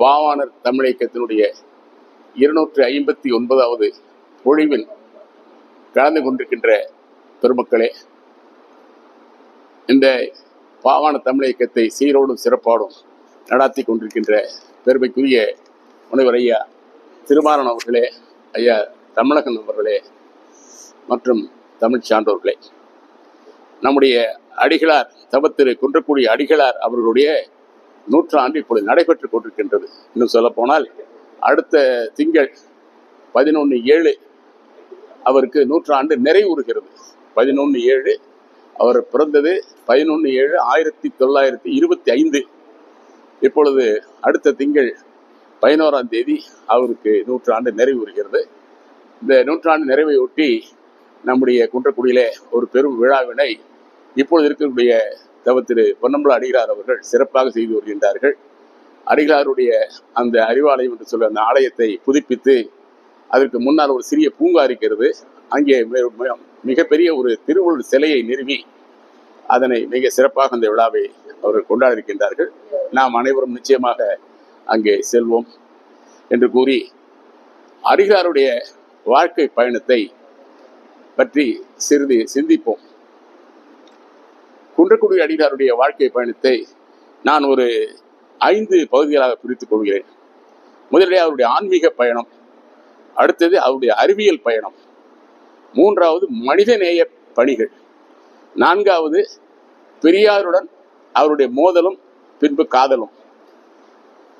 பாவாணர் தமிழ் இயக்கத்தினுடைய 259வது பொழிவில் கலந்து கொண்டிருக்கின்ற பெருமக்களே, இந்த பாவாணர் தமிழ் இயக்கத்தை சீரோடும் சிறப்பாடும் நடாத்தி கொண்டிருக்கின்ற பெருமைக்குரிய முனைவர் ஐயா திருமாறன் அவர்களே, ஐயா தமிழகன் அவர்களே மற்றும் தமிழ் சான்றோர்களே, நம்முடைய அடிகளார் தவத்திரு குன்றக்குடி அடிகளார் அவர்களுடைய நூற்றாண்டு இப்பொழுது நடைபெற்றுக் கொண்டிருக்கின்றது. இன்னும் சொல்ல போனால் அடுத்த திங்கள் 11/7 அவருக்கு நூற்றாண்டு நிறைவுறுகிறது. 11/7 அவர் பிறந்தது 11/7/1925. இப்பொழுது அடுத்த திங்கள் 11ஆம் தேதி அவருக்கு நூற்றாண்டு நிறைவுறுகிறது. இந்த நூற்றாண்டு நிறைவை ஒட்டி நம்முடைய குன்றக்குடியிலே ஒரு பெரும் விழாவினை இப்பொழுது இருக்கக்கூடிய தவத்திரு பொன்னம்பல அடிகளார் அவர்கள் சிறப்பாக செய்து வருகின்றார்கள். அடிகளாருடைய அந்த அறிவாலயம் என்று சொல்ல அந்த ஆலயத்தை புதுப்பித்து அதற்கு முன்னால் ஒரு சிறிய பூங்கா இருக்கிறது. அங்கே மிகப்பெரிய ஒரு திருவள்ளுவர் சிலையை நிறுவி அதனை மிக சிறப்பாக அந்த விழாவை அவர்கள் கொண்டாட இருக்கின்றார்கள். நாம் அனைவரும் நிச்சயமாக அங்கே செல்வோம் என்று கூறி அடிகளாருடைய வாழ்க்கை பயணத்தை பற்றி சிறிது சிந்திப்போம். குன்றக்குடி அடிகளாருடைய வாழ்க்கை பயணத்தை நான் ஒரு 5 பகுதிகளாக பிரித்துக் கொள்கிறேன். முதலிலே அவருடைய ஆன்மீக பயணம், அடுத்தது அவருடைய அறிவியல் பயணம், 3வது மனிதநேய பணிகள், 4வது பெரியாருடன் அவருடைய மோதலும் பின்பு காதலும்,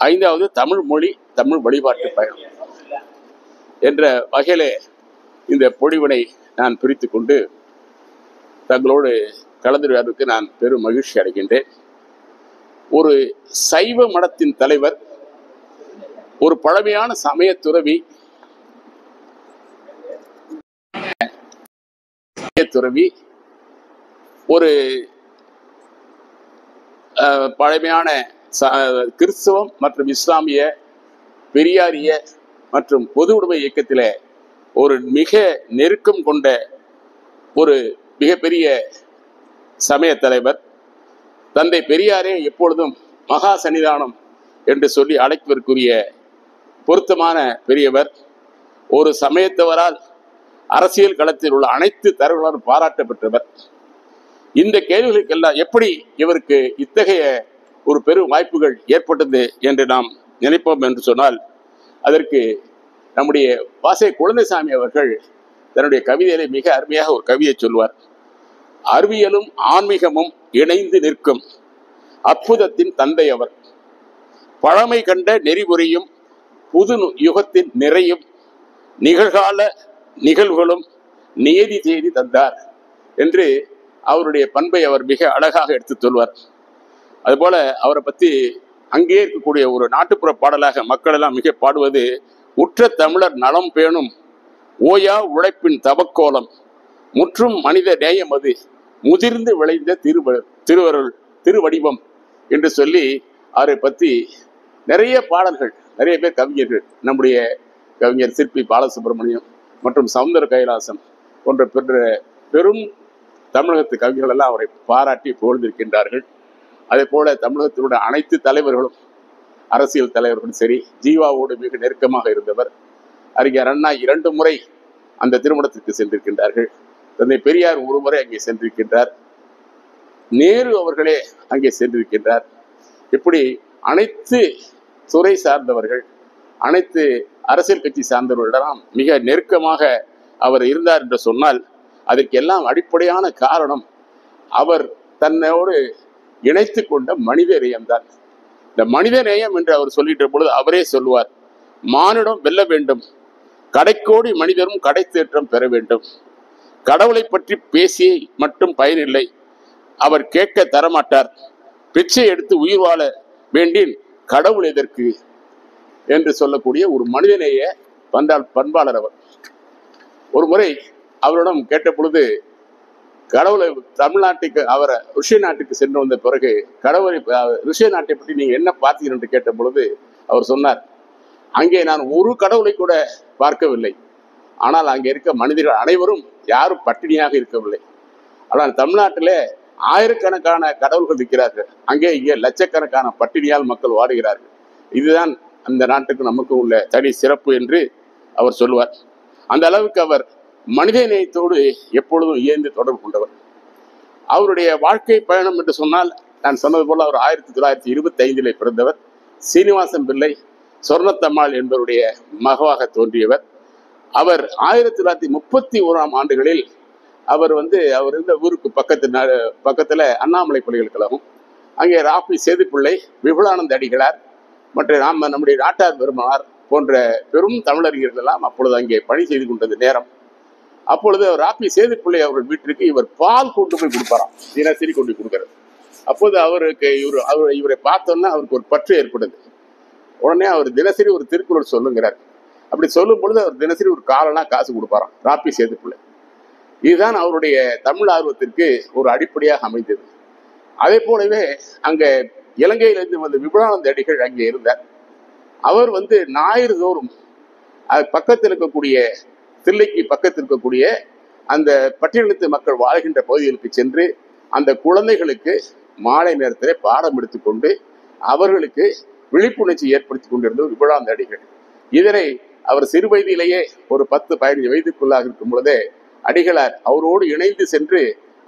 5வது தமிழ் மொழி தமிழ் வழிபாட்டு பயணம் என்ற வகையிலே இந்த பொழிவினை நான் பிரித்துக் கொண்டு தங்களோடு கலந்துரையாடுவதற்கு நான் பெரும் மகிழ்ச்சி அடைகின்றேன். ஒரு சைவ மடத்தின் தலைவர், ஒரு பழமையான சமய துறவி, ஒரு பழமையான கிறிஸ்தவம் மற்றும் இஸ்லாமிய பெரியாரிய மற்றும் பொது உடைமை இயக்கத்திலே ஒரு மிக நெருக்கம் கொண்ட ஒரு மிகப்பெரிய சமய தலைவர். தந்தை பெரியாரே எப்பொழுதும் மகா சன்னிதானம் என்று சொல்லி அழைப்பதற்குரிய பொருத்தமான பெரியவர். ஒரு சமயத்தவரால் அரசியல் களத்தில் உள்ள அனைத்து தரவுகளும் பாராட்ட பெற்றவர். இந்த கேள்விகளுக்கெல்லாம் எப்படி இவருக்கு இத்தகைய ஒரு பெரும் வாய்ப்புகள் ஏற்பட்டது என்று நாம் நினைப்போம் என்று சொன்னால், அதற்கு நம்முடைய வாசை குழந்தைசாமி அவர்கள் தன்னுடைய கவிதையிலே மிக அருமையாக ஒரு கவிதை சொல்வார். அறிவியலும் ஆன்மீகமும் இணைந்து நிற்கும் அற்புதத்தின் தந்தை அவர். பழமை கண்ட நெறிமுறையும் புது யுகத்தின் நிறையும் நிகழ்கால நிகழ்வுகளும் நியதி செய்தி தந்தார் என்று அவருடைய பண்பை அவர் மிக அழகாக எடுத்துச் சொல்வார். அதுபோல அவரை பற்றி அங்கே இருக்கக்கூடிய ஒரு நாட்டுப்புற பாடலாக மக்கள் எல்லாம் மிக பாடுவது, உற்ற தமிழர் நலம் பேணும் ஓயா உழைப்பின் தவக்கோலம் முற்றும் மனித நேயம் அது முதிர்ந்து விளைந்த திருவடிவம் என்று சொல்லி அவரை பற்றி நிறைய பாடல்கள், நிறைய பேர் கவிஞர்கள், நம்முடைய கவிஞர் சிற்பி பாலசுப்ரமணியம் மற்றும் சவுந்தர கைலாசம் போன்ற பெரும் தமிழகத்து கவிஞர்கள் எல்லாம் அவரை பாராட்டி புகழ்ந்திருக்கின்றார்கள். அதே போல தமிழகத்தினுடைய அனைத்து தலைவர்களும், அரசியல் தலைவர்களும் சரி, ஜீவாவோடு மிக நெருக்கமாக இருந்தவர். அறிஞர் அண்ணா 2 முறை அந்த திருமணத்திற்கு சென்றிருக்கின்றார்கள். தந்தை பெரியார் 1 முறை அங்கே சென்றிருக்கின்றார். நேரு அவர்களே அங்கே சென்றிருக்கின்றார். இப்படி அனைத்து துறை சார்ந்தவர்கள், அனைத்து அரசியல் கட்சி சார்ந்தவர்களிடம் மிக நெருக்கமாக அவர் இருந்தார் என்று சொன்னால் அதற்கு எல்லாம் அடிப்படையான காரணம் அவர் தன்னோடு இணைத்து கொண்ட மனித நேயம்தான். இந்த மனித நேயம் என்று அவர் சொல்லிட்ட பொழுது அவரே சொல்லுவார், மானிடம் வெல்ல வேண்டும், கடைக்கோடி மனிதரும் கடை தேற்றம் பெற வேண்டும், கடவுளை பற்றி பேசி மட்டும் பயனில்லை, அவர் கேட்க தரமாட்டார், பிச்சை எடுத்து உயிர் வாழ வேண்டின் கடவுள் எதற்கு என்று சொல்லக்கூடிய ஒரு மனிதநேய பண்பாளர் அவர். ஒரு முறை அவரிடம் கேட்ட பொழுது, கடவுளை தமிழ்நாட்டுக்கு அவர் ருஷ்ய நாட்டுக்கு சென்று வந்த பிறகு கடவுளை ருஷ்ய நாட்டை பற்றி நீங்க என்ன பார்த்தீர்கள் என்று கேட்ட பொழுது அவர் சொன்னார், அங்கே நான் ஒரு கடவுளை கூட பார்க்கவில்லை, ஆனால் அங்கே இருக்க மனிதர்கள் அனைவரும் யாரும் பட்டினியாக இருக்கவில்லை. ஆனால் தமிழ்நாட்டிலே ஆயிரக்கணக்கான கடவுள்கள் இருக்கிறார்கள், அங்கே இங்கே லட்சக்கணக்கான பட்டினியால் மக்கள் வாடுகிறார்கள். இதுதான் அந்த நாட்டுக்கு நமக்கும் உள்ள தனி சிறப்பு என்று அவர் சொல்லுவார். அந்த அளவுக்கு அவர் மனித நேயத்தோடு எப்பொழுதும் இயந்து தொடர்பு கொண்டவர். அவருடைய வாழ்க்கை பயணம் என்று சொன்னால், நான் சொன்னது போல அவர் 1925 பிறந்தவர். சீனிவாசன் பிள்ளை, சொர்ணத்தம்மாள் என்பவருடைய மகவாக தோன்றியவர். அவர் 1931 ஆண்டுகளில் அவர் அவர் இருந்த ஊருக்கு பக்கத்துல அண்ணாமலை பல்கலைக்கழகம், அங்கே ராபி சேதுப்பிள்ளை, விபுலானந்த அடிகளார் மற்றும் நம்முடைய நாட்டார் பெருமானார் போன்ற பெரும் தமிழறிஞர்கள் எல்லாம் அப்பொழுது அங்கே பணி செய்து கொண்டது நேரம். அப்பொழுது ராபி சேதுப்பிள்ளை அவர்கள் வீட்டிற்கு இவர் பால் கொண்டு போய் கொடுப்பாராம், தினசரி கொண்டு கொடுக்கிறது. அப்போது அவருக்கு இவரை பார்த்தோன்னா அவருக்கு ஒரு பற்று ஏற்படுது. உடனே அவர் தினசரி ஒரு திருக்குறள் சொல்லுங்கிறார். அப்படி சொல்லும் பொழுது அவர் தினசரி ஒரு காலனா காசு கொடுப்பாராம் ராபி சேதுப்பிள்ளை. இதுதான் அவருடைய தமிழ் ஆர்வத்திற்கு ஒரு அடிப்படையாக அமைந்தது. அதே போலவே அங்க இலங்கையிலிருந்து வந்த விபுலானந்த அடிகள் அங்கே இருந்தார். அவர் ஞாயிறு தோறும் பக்கத்தில் இருக்கக்கூடிய தில்லைக்கு பக்கத்தில் இருக்கக்கூடிய அந்த பட்டியலினத்து மக்கள் வாழ்கின்ற பகுதிகளுக்கு சென்று அந்த குழந்தைகளுக்கு மாலை நேரத்திலே பாடம் எடுத்துக்கொண்டு அவர்களுக்கு விழிப்புணர்ச்சி ஏற்படுத்தி கொண்டிருந்த விபுலானந்த அடிகள். இதனை அவர் சிறு வயதிலேயே ஒரு 10-15 வயதுக்குள்ளாக இருக்கும் பொழுதே அடிகளார் அவரோடு இணைந்து சென்று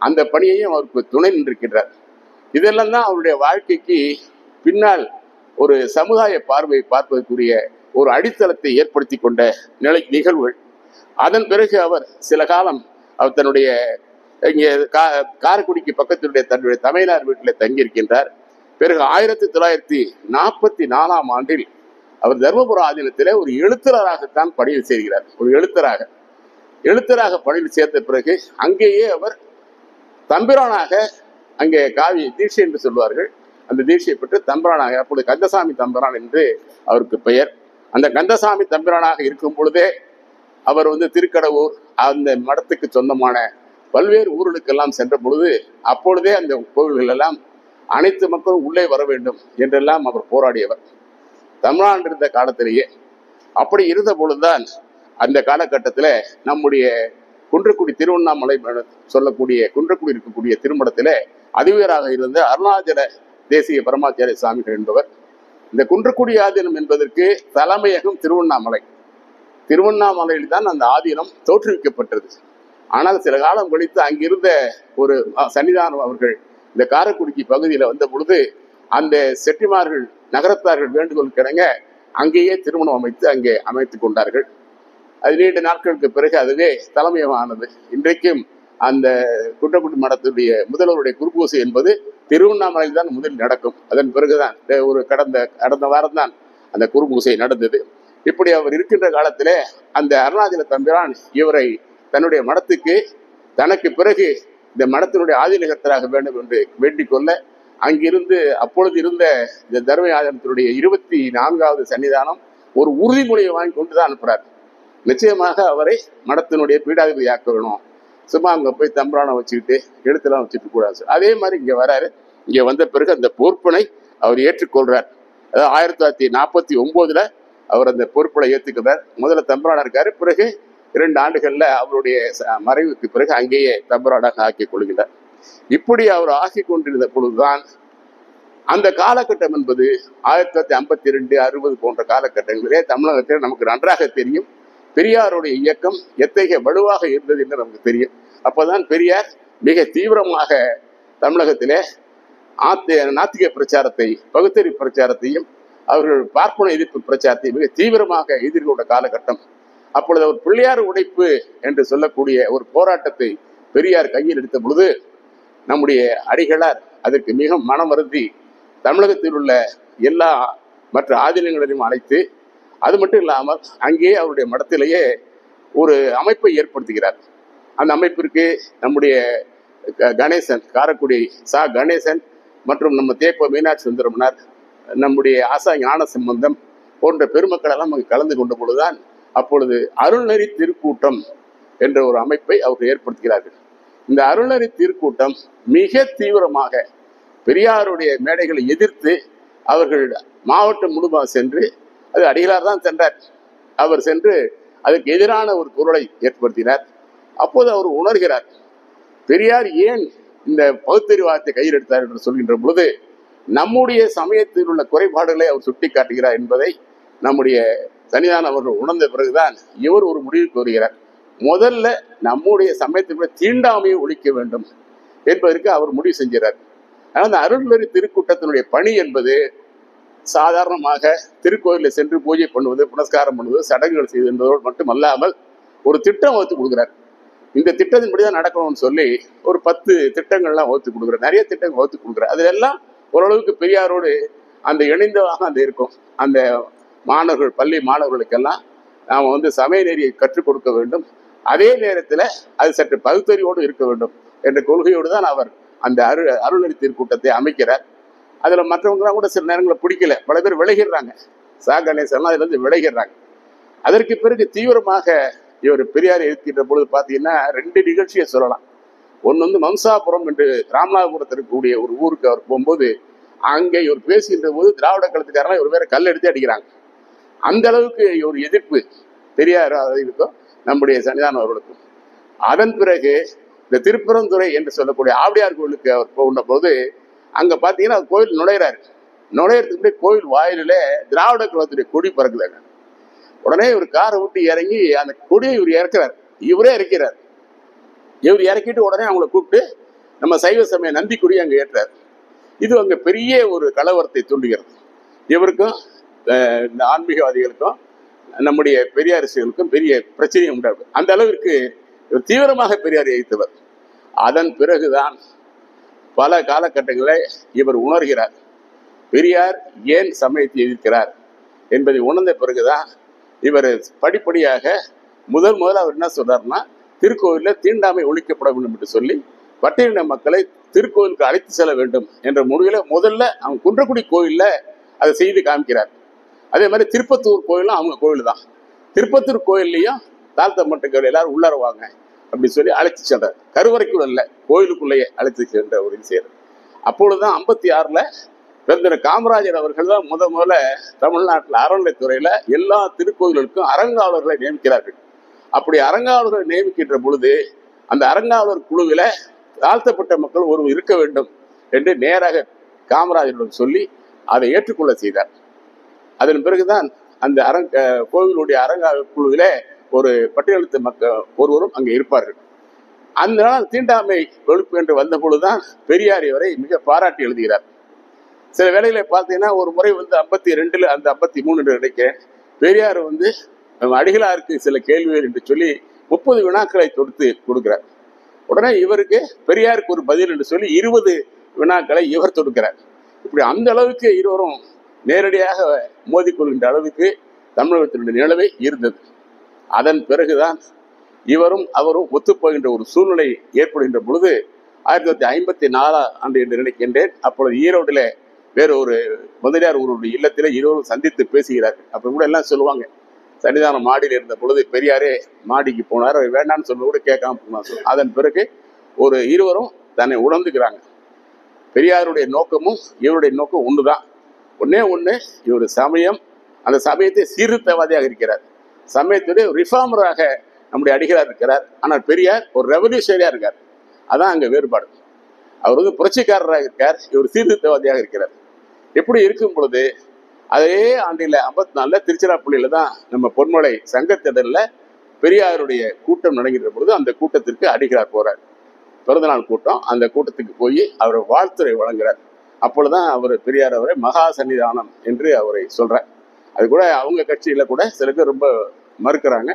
அந்த பணியையும் அவருக்கு துணை நின்றிருக்கின்றார். இதெல்லாம் தான் அவருடைய வாழ்க்கைக்கு பின்னால் ஒரு சமுதாய பார்வையை பார்ப்பதற்குரிய ஒரு அடித்தளத்தை ஏற்படுத்தி கொண்ட நிகழ்வுகள். அதன் பிறகு அவர் சில காலம் அவர் தன்னுடைய இங்கே காரைக்குடிக்கு பக்கத்தினுடைய தன்னுடைய தமையனார் வீட்டில் தங்கியிருக்கின்றார். பிறகு 1944 ஆண்டில் அவர் தர்மபுர ஆதீனத்திலே ஒரு எழுத்தராகத்தான் பணியில் சேர்கிறார். ஒரு எழுத்தராக பணியில் சேர்ந்த பிறகு அங்கேயே அவர் தம்பிரானாக, அங்கே காவி தீட்சை என்று சொல்வார்கள், அந்த தீட்சையை பெற்று தம்பிரானாக, அப்பொழுது கந்தசாமி தம்பிரான் என்று அவருக்கு பெயர். அந்த கந்தசாமி தம்பிரானாக இருக்கும் பொழுதே அவர் திருக்கடவூர் அந்த மடத்துக்கு சொந்தமான பல்வேறு ஊர்களுக்கெல்லாம் சென்ற பொழுது அப்பொழுதே அந்த கோவில்கள் எல்லாம் அனைத்து மக்களும் உள்ளே வர வேண்டும் என்றெல்லாம் அவர் போராடியவர் தமிழ்நாடு இருந்த காலத்திலேயே. அப்படி இருந்த பொழுதுதான் அந்த காலகட்டத்தில் நம்முடைய குன்றக்குடி திருவண்ணாமலை சொல்லக்கூடிய குன்றக்குடி இருக்கக்கூடிய திருமணத்திலே அதிபராக இருந்த அருணாச்சல தேசிய பரமாச்சாரிய சுவாமிகள் என்பவர். இந்த குன்றக்குடி ஆதீனம் என்பதற்கு தலைமையகம் திருவண்ணாமலையில் தான் அந்த ஆதீனம் தோற்றுவிக்கப்பட்டது. ஆனால் சில காலம் கழித்து அங்கிருந்த ஒரு சன்னிதானம் அவர்கள் இந்த காரைக்குடிக்கு பகுதியில் வந்த பொழுது அந்த செட்டிமார்கள் நகரத்தார்கள் வேண்டுகோள் கிடங்க அங்கேயே திருமணம் அங்கே அமைத்துக் கொண்டார்கள். அது நீண்ட நாட்களுக்கு பிறகு அதுவே தலைமையமானது. இன்றைக்கும் அந்த குன்றக்குடி மடத்துடைய முதல்வருடைய குருபூசை என்பது திருவண்ணாமலையில் தான் முதலில் நடக்கும். அதன் பிறகுதான் ஒரு கடந்த வாரம் தான் அந்த குருபூசை நடந்தது. இப்படி அவர் இருக்கின்ற காலத்திலே அந்த அருணாச்சல தம்பிரான் இவரை தன்னுடைய மடத்துக்கு தனக்கு பிறகு இந்த மடத்தினுடைய ஆதீனகர்த்தராக வேண்டும் என்று வேண்டிக் கொள்ள அங்கிருந்து அப்பொழுது இருந்த இந்த தர்ம ஆதீனத்தினுடைய 24வது சன்னிதானம் ஒரு உறுதிமொழியை வாங்கி கொண்டுதான் அனுப்புறார். நிச்சயமாக அவரை மடத்தினுடைய பீடாதிபதி ஆக்க வேணும், சும்மா அங்க போய் தம்பிரானை வச்சுக்கிட்டு எழுத்தெல்லாம் வச்சுட்டு கூடாது. அதே மாதிரி இங்க வராரு. இங்க வந்த பிறகு அந்த பொறுப்பினை அவர் ஏற்றுக்கொள்றார். அதாவது 1949 அவர் அந்த பொறுப்பை ஏற்றுக்கிறார். முதல்ல தம்பிரானா இருக்காரு. பிறகு 2 ஆண்டுகள்ல அவருடைய மறைவுக்கு பிறகு அங்கேயே தம்பிரானாக ஆக்கிக் கொள்கிறார். இப்படி அவர் ஆக்கி கொண்டிருந்த பொழுதுதான் அந்த காலகட்டம் என்பது 1952, 60 போன்ற காலகட்டங்களிலே தமிழகத்தில் நமக்கு நன்றாக தெரியும் பெரியாருடைய இயக்கம் எத்தகைய வலுவாக இருந்தது என்று நமக்கு தெரியும். அப்போதான் பெரியார் மிக தீவிரமாக தமிழகத்திலே நாத்திக பிரச்சாரத்தை, பகுத்தறிவு பிரச்சாரத்தையும் அவர்கள் பார்ப்பன எதிர்ப்பு பிரச்சாரத்தை மிக தீவிரமாக எதிர்கொண்ட காலகட்டம். அப்பொழுது அவர் பிள்ளையார் உடைப்பு என்று சொல்லக்கூடிய ஒரு போராட்டத்தை பெரியார் கையில் எடுத்த பொழுது நம்முடைய அடிகளார் அதற்கு மிக மனம் வருந்தி தமிழகத்தில் உள்ள எல்லா மற்ற ஆதீனங்களையும் அழைத்து, அது மட்டும் இல்லாமல் அங்கேயே அவருடைய மடத்திலேயே ஒரு அமைப்பை ஏற்படுத்துகிறார். அந்த அமைப்பிற்கு நம்முடைய கணேசன், காரைக்குடி கணேசன் மற்றும் நம்ம தேப்ப மீனாட்சி சுந்தரமனார், நம்முடைய ஆசா ஞான சம்பந்தம் போன்ற பெருமக்கள் எல்லாம் அங்கு கலந்து கொண்ட பொழுதுதான் அப்பொழுது அருள்நெறி திருக்கூட்டம் என்ற ஒரு அமைப்பை அவர்கள் ஏற்படுத்துகிறார்கள். இந்த அருள்நெறி திருக்கூட்டம் மிக தீவிரமாக பெரியாருடைய மேடைகளை எதிர்த்து அவர்கள் மாவட்டம் முழுவதும் சென்று, அது அடிகளார் தான் சென்றார், அவர் சென்று அதற்கு எதிரான ஒரு குரலை ஏற்படுத்தினார். அப்போது அவர் உணர்கிறார் பெரியார் ஏன் இந்த பகுத்தறிவாதத்தை கையில் எடுத்தார் என்று சொல்கின்ற பொழுது நம்முடைய சமயத்தில் உள்ள குறைபாடுகளை அவர் சுட்டி காட்டுகிறார் என்பதை நம்முடைய சன்னிதானம் அவர்கள் உணர்ந்த பிறகுதான் இவர் ஒரு முடிவுக்கு வருகிறார். முதல்ல நம்முடைய சமயத்திற்கு தீண்டாமையை ஒழிக்க வேண்டும் என்பதற்கு அவர் முடிவு செஞ்சார். ஆனால் அந்த அருள்நெறி திருக்கூட்டத்தினுடைய பணி என்பது சாதாரணமாக திருக்கோயிலில் சென்று பூஜை பண்ணுவது, புனஸ்காரம் பண்ணுவது, சடங்குகள் செய்வது என்பதோடு மட்டுமல்லாமல் ஒரு திட்டம் வகுத்து கொடுக்குறார். இந்த திட்டத்தின்படிதான் நடக்கணும்னு சொல்லி ஒரு 10 திட்டங்கள்லாம் வகுத்து கொடுக்குறார். நிறைய திட்டங்கள் வகுத்து கொடுக்குறார். அதெல்லாம் ஓரளவுக்கு பெரியாரோடு அந்த இணைந்ததாக அந்த இருக்கும். அந்த மாணவர்கள், பள்ளி மாணவர்களுக்கெல்லாம் நாம் சமய நெறியை கற்றுக் கொடுக்க வேண்டும், அதே நேரத்தில் அது சற்று பகுத்தறிவோடு இருக்க வேண்டும் என்ற கொள்கையோடு தான் அவர் அந்த அருள்நெறி திருக்கூட்டத்தை அமைக்கிறார். அதில் மற்றவங்களாம் கூட சில நேரங்களில் பிடிக்கல, பல பேர் விலகிடுறாங்க. சா கணேசன்லாம் அதிலிருந்து விலகிடுறாங்க. அதற்கு பிறகு தீவிரமாக இவர் பெரியார் இருக்கின்ற பொழுது பார்த்தீங்கன்னா 2 நிகழ்ச்சியை சொல்லலாம். ஒன்று மம்சாபுரம் என்று ராமநாதபுரத்தில் இருக்கக்கூடிய ஒரு ஊருக்கு அவர் போகும்போது அங்கே இவர் பேசுகின்ற போது திராவிட கழகத்துக்காரெல்லாம் இவர் வேற கல் எடுத்து அடிக்கிறாங்க. அந்த அளவுக்கு ஒரு எதிர்ப்பு பெரியார் இருக்கும் நம்முடைய சன்னிதானம் அவர்களுக்கும். அதன் பிறகு இந்த திருப்பரந்துறை என்று சொல்லக்கூடிய ஆவடியார் கோயிலுக்கு அவர் போகின்ற போது அங்க பாத்தீங்கன்னா கோயில் நுழையறதுக்கு கோயில் வாயிலே திராவிட கழகத்துடைய கொடி பறக்குதாங்க. உடனே இவர் காரை விட்டு இறங்கி அந்த கொடியை இவர் இறக்குறார். இவரே இறக்கிறார். இவர் இறக்கிட்டு உடனே அவங்களை கூப்பிட்டு நம்ம சைவ சமய நந்தி கொடியை அங்க ஏற்றார். இது அங்க பெரிய ஒரு கலவரத்தை தூண்டுகிறது. இவருக்கும் இந்த ஆன்மீகவாதிகளுக்கும் நம்முடைய பெரியாரிசிகளுக்கும் பெரிய பிரச்சனையை உண்டாகும். அந்த அளவிற்கு இவர் தீவிரமாக பெரியார் எதிர்த்தவர். அதன் பிறகுதான் பல காலகட்டங்களில் இவர் உணர்கிறார் பெரியார் ஏன் சமயத்தை எதிர்க்கிறார் என்பதை உணர்ந்த பிறகுதான் இவர் படிப்படியாக முதல்ல அவர் என்ன சொல்றாருன்னா, திருக்கோயிலில் தீண்டாமை ஒழிக்கப்பட வேண்டும் என்று சொல்லி பட்டியலின மக்களை திருக்கோயிலுக்கு அழைத்து செல்ல வேண்டும் என்ற முடிவில் முதல்ல அவங்க குன்றக்குடி கோயிலில் அதை செய்து காமிக்கிறார். அதே மாதிரி திருப்பத்தூர் கோயிலும் அவங்க கோயில் தான். திருப்பத்தூர் கோயில்லையும் தாழ்த்தப்பட்டவர்கள் எல்லாரும் உள்ளாருவாங்க அப்படின்னு சொல்லி அழைத்து சென்றார். கருவறைக்குள்ள இல்லை, கோயிலுக்குள்ளேயே அழைத்து சென்ற ஒரு விஷயம். அப்பொழுதுதான் 56ல் பெருந்தர் காமராஜர் அவர்கள் தான் முதல்ல தமிழ்நாட்டில் அறநிலைத்துறையில எல்லா திருக்கோயில்களுக்கும் அறங்காவலர்களை நியமிக்கிறார்கள். அப்படி அறங்காவலர்களை நியமிக்கின்ற பொழுது அந்த அறங்காவலர் குழுவில தாழ்த்தப்பட்ட மக்கள் ஒருவர் இருக்க வேண்டும் என்று நேராக காமராஜரிடம் சொல்லி அதை ஏற்றுக்கொள்ள செய்தார். அதன் பிறகுதான் அந்த கோவிலுடைய அறங்காவலர் குழுவில ஒரு பட்டியலித்த மக்கள் ஒருவரும் அங்கே இருப்பார்கள். அந்த நாள் தீண்டாமை ஒழிப்பு என்று வந்த பொழுதுதான் பெரியார் இவரை மிக பாராட்டி எழுதுகிறார். சில வேளைகளை பார்த்தீங்கன்னா ஒரு முறை 52 அந்த 53 என்று நினைக்கிறேன், பெரியார் அடிகளாருக்கு சில கேள்விகள் என்று சொல்லி 30 வினாக்களை தொடுத்து கொடுக்கிறார். உடனே இவருக்கு பெரியாருக்கு ஒரு பதில் என்று சொல்லி 20 வினாக்களை இவர் தொடுக்கிறார். இப்படி அந்த அளவுக்கு இருவரும் நேரடியாக மோதிக்கொள்கின்ற அளவுக்கு தமிழகத்தினுடைய நிலவை இருந்தது. அதன் பிறகுதான் இவரும் அவரும் ஒத்துப்போகின்ற ஒரு சூழ்நிலை ஏற்படுகின்ற பொழுது 1954 என்று நினைக்கின்றேன். அப்பொழுது ஈரோடுல வேற ஒரு முதலியார் ஒருவருடைய இல்லத்தில இருவரும் சந்தித்து பேசுகிறார்கள். அப்ப கூட எல்லாம் சொல்லுவாங்க, சன்னிதானம் மாடியில் இருந்த பொழுது பெரியாரே மாடிக்கு போனார், வேண்டான்னு சொல்ல கூட கேட்காம போனார். அதன் பிறகு ஒரு இருவரும் தன்னை உணர்ந்துக்கிறாங்க. பெரியாருடைய நோக்கமும் இவருடைய நோக்கம் ஒண்ணுதான். ஒன்னே ஒண்ணு, இவர் சமயம் அந்த சமயத்தை சீர்திருத்தவாதியாக இருக்கிறார், சமயத்துடைய ரிஃபார்மராக நம்முடைய அடிகளார் இருக்கிறார். ஆனால் பெரியார் ஒரு ரெவல்யூஷனரியா இருக்கார். அதான் அங்க வேறுபாடு. அவர் புரட்சிக்காரராக இருக்கார், இவர் சீர்திருத்தவாதியாக இருக்கிறார். எப்படி இருக்கும் பொழுது அதே ஆண்டில் 54 திருச்சிராப்பள்ளியில தான் நம்ம பொன்மலை சங்கத்திடல்ல பெரியாருடைய கூட்டம் நடக்கின்ற பொழுது அந்த கூட்டத்திற்கு அடிகளார் போறார். பிறந்தநாள் கூட்டம். அந்த கூட்டத்துக்கு போய் அவர் வாழ்த்துரை வழங்குறார். அப்பொழுதுதான் அவர் பெரியார் அவரை மகா சன்னிதானம் என்று அவரை சொல்றார். அது கூட அவங்க கட்சியில கூட சில பேர் ரொம்ப மறுக்கிறாங்க.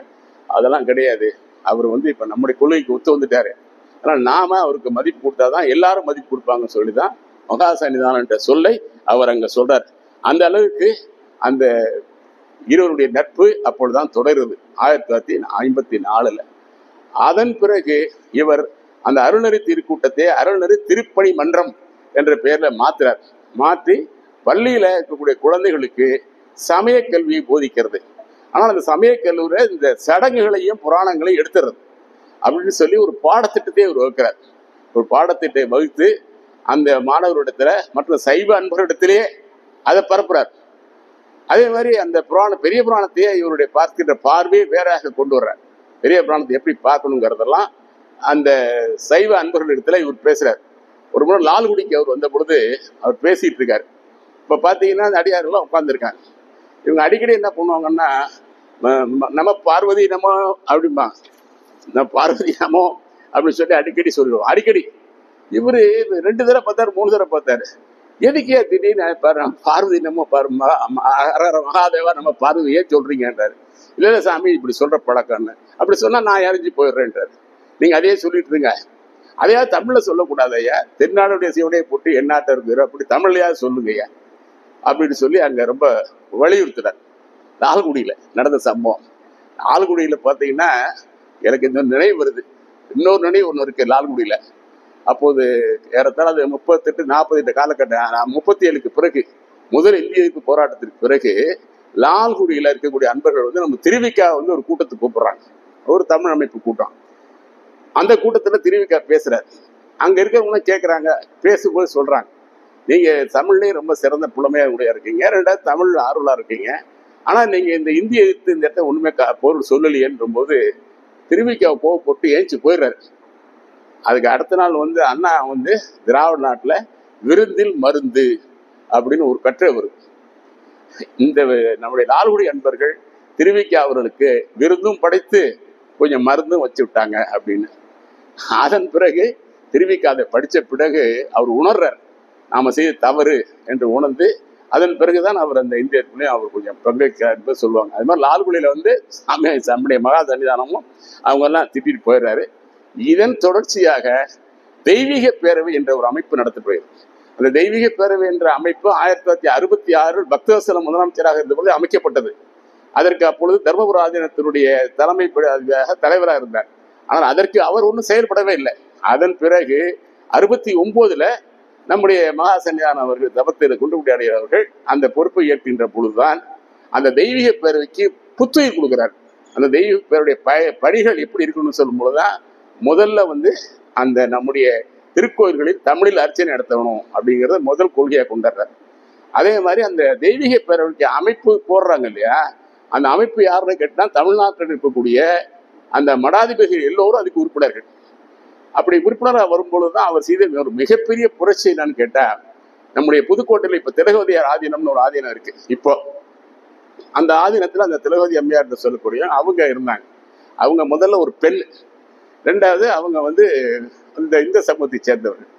அதெல்லாம் கிடையாது, அவர் இப்ப நம்முடைய கொள்கைக்கு ஒத்து வந்துட்டாரு, அதனால நாம அவருக்கு மதிப்பு கொடுத்தாதான் எல்லாரும் மதிப்பு கொடுப்பாங்கன்னு சொல்லிதான் மகா சன்னிதானம் என்ற சொல்லை அவர் அங்க சொல்றார். அந்த அளவுக்கு அந்த இருவருடைய நட்பு அப்பொழுதுதான் தொடருது 1954. அதன் பிறகு இவர் அந்த அருள்நெறி திருக்கூட்டத்தை அருள்நெறி திருப்பணி மன்றம் என்ற பெயர்ல மாத்துறார். மாற்றி பள்ளியில இருக்கக்கூடிய குழந்தைகளுக்கு சமய கல்வியை போதிக்கிறது. ஆனால் அந்த சமய கல்லூரியில இந்த சடங்குகளையும் புராணங்களையும் எடுத்துறது அப்படின்னு சொல்லி ஒரு பாடத்திட்டத்தை அவர் வகுக்கிறார். ஒரு பாடத்திட்டத்தை வகுத்து அந்த மாணவரிடத்துல மற்ற சைவ அன்பர்களிடத்திலேயே அதை பரப்புறார். அதே மாதிரி அந்த பெரிய புராணத்தையே இவருடைய பார்க்கின்ற பார்வையை வேறாக கொண்டு வர்றார். பெரிய புராணத்தை எப்படி பார்க்கணுங்கிறதெல்லாம் அந்த சைவ அன்பர்களிடத்துல இவர் பேசுறார். ஒரு முறை லால்குடிக்கு அவர் வந்த பொழுது அவர் பேசிட்டு இருக்காரு. இப்ப பாத்தீங்கன்னா அந்த அடியாரெல்லாம் உட்கார்ந்துருக்காங்க. இவங்க அடிக்கடி என்ன பண்ணுவாங்கன்னா, நம்ம பார்வதி நமோ அப்படிம்பா, நம்ம பார்வதி நமோ அப்படின்னு சொல்லி அடிக்கடி சொல்லுவோம். அடிக்கடி இவரு 2 தடவை பார்த்தாரு, 3 தடவை பார்த்தாரு. எதுக்கே திடீர்னு பாரு பார்வதி நம்ம பாரு மகாதேவா நம்ம பார்வதி ஏன் சொல்றீங்கன்றாரு. இல்ல இல்ல சாமி இப்படி சொல்ற பழக்கம்னு. அப்படி சொன்னா நான் இறஞ்சி போயிடுறேன்றாரு. நீங்க அதையே சொல்லிட்டு இருங்க. அதையா தமிழ்ல சொல்லக்கூடாது ஐயா, தென்னாடுடைய சிவனையை போட்டு எந்நாட்ட இருக்கிற அப்படி தமிழ்லையாவது சொல்லுங்க ஐயா அப்படின்னு சொல்லி அங்க ரொம்ப வலியுறுத்துறார். லால்குடியில நடந்த சம்பவம். லால்குடியில பாத்தீங்கன்னா எனக்கு இந்த நினைவு வருது. இன்னொரு நினைவு ஒண்ணு இருக்கு லால்குடியில. அப்போது ஏறத்தாழ அது 38-40 காலகட்டம், 37க்கு பிறகு, முதல் இந்திய எதிர்ப்பு போராட்டத்திற்கு பிறகு லால்குடியில இருக்கக்கூடிய அன்பர்கள் வந்து நம்ம திருவிக்கா வந்து ஒரு கூட்டத்துக்கு கூப்பிடுறாங்க. ஒரு தமிழ் அமைப்பு கூட்டம். அந்த கூட்டத்துல திருவிக்கா பேசுறாரு. அங்க இருக்கிறவங்க கேட்கறாங்க, பேசும்போது சொல்றாங்க, நீங்க தமிழ்லயே ரொம்ப சிறந்த புலமையா உடைய இருக்கீங்க, 2வது தமிழ் ஆர்வலா இருக்கீங்க, ஆனா நீங்க இந்த இந்திய எதிர்த்து இந்த இடத்த ஒண்ணுமே பொருள் சொல்லலையேன்ற போது திருவிக்காவை போட்டு ஏஞ்சி போயிடுறாரு. அதுக்கு அடுத்த நாள் வந்து அண்ணா வந்து திராவிட நாட்டுல விருந்தில் மருந்து அப்படின்னு ஒரு கட்டுரை வரும். இந்த நம்முடைய லால்குடி அன்பர்கள் திருவிக்கா அவர்களுக்கு விருந்தும் படைத்து கொஞ்சம் மருந்தும் வச்சு விட்டாங்க அப்படின்னு. அதன் பிறகு திருவிக்கா அதை படிச்ச பிறகு அவர் உணர்றார், நாம செய்த தவறு என்று உணர்ந்து அதன் பிறகுதான் அவர் அந்த இந்தியத்துக்குள்ளேயும் அவர் கொஞ்சம் பங்கேற்க சொல்லுவாங்க. அது மாதிரி லால்குடியில வந்து நம்முடைய மகா சன்னிதானமும் அவங்க எல்லாம் திட்டிட்டு போயிடுறாரு. இதன் தொடர்ச்சியாக தெய்வீக பேரவை என்ற ஒரு அமைப்பு நடத்தப்படுகிறது. அந்த தெய்வீக பேரவை என்ற அமைப்பு 1966 பக்தவத்சலம் முதலமைச்சராக இருந்தபோது அமைக்கப்பட்டது. அதற்கு அப்பொழுது தர்மபுர ஆதீனத்தினுடைய தலைமை தலைவராக இருந்தார். ஆனால் அதற்கு அவர் ஒன்றும் செயல்படவே இல்லை. அதன் பிறகு 69ல நம்முடைய மகா சன்னிதானம் அவர்கள் தவத்திரு குண்டுகுடி அவர்கள் அந்த பொறுப்பை ஏற்கின்ற பொழுதுதான் அந்த தெய்வீக பேரவைக்கு புத்துயிர் கொடுக்கிறார். அந்த தெய்வீக பேருடைய பணிகள் எப்படி இருக்கணும்னு சொல்லும் பொழுதுதான் முதல்ல வந்து அந்த நம்முடைய திருக்கோயில்களில் தமிழில் அர்ச்சனை நடத்தணும் அப்படிங்கிறத முதல் கொள்கையா கொண்டாடுறார். அதே மாதிரி அந்த தெய்வீக பேரவைக்கு அமைப்பு போடுறாங்க இல்லையா, அந்த அமைப்பு யாருன்னு கேட்டா தமிழ்நாட்டில் இருக்கக்கூடிய அந்த மடாதிபதிகள் எல்லோரும் அதுக்கு உறுப்பினர்கள். அப்படி உறுப்பினராக வரும்பொழுதுதான் அவர் செய்த ஒரு மிகப்பெரிய புரட்சி என்னன்னு கேட்டா, நம்முடைய புதுக்கோட்டையில இப்ப திலகவதியார் ஆதீனம்னு ஒரு ஆதீனம் இருக்கு. இப்போ அந்த ஆதீனத்துல அந்த திலகவதி அம்மையார் சொல்லக்கூடிய அவங்க இருந்தாங்க. அவங்க முதல்ல ஒரு பெண், 2வது அவங்க வந்து இந்த சமூகத்தை சேர்ந்தவர்கள்.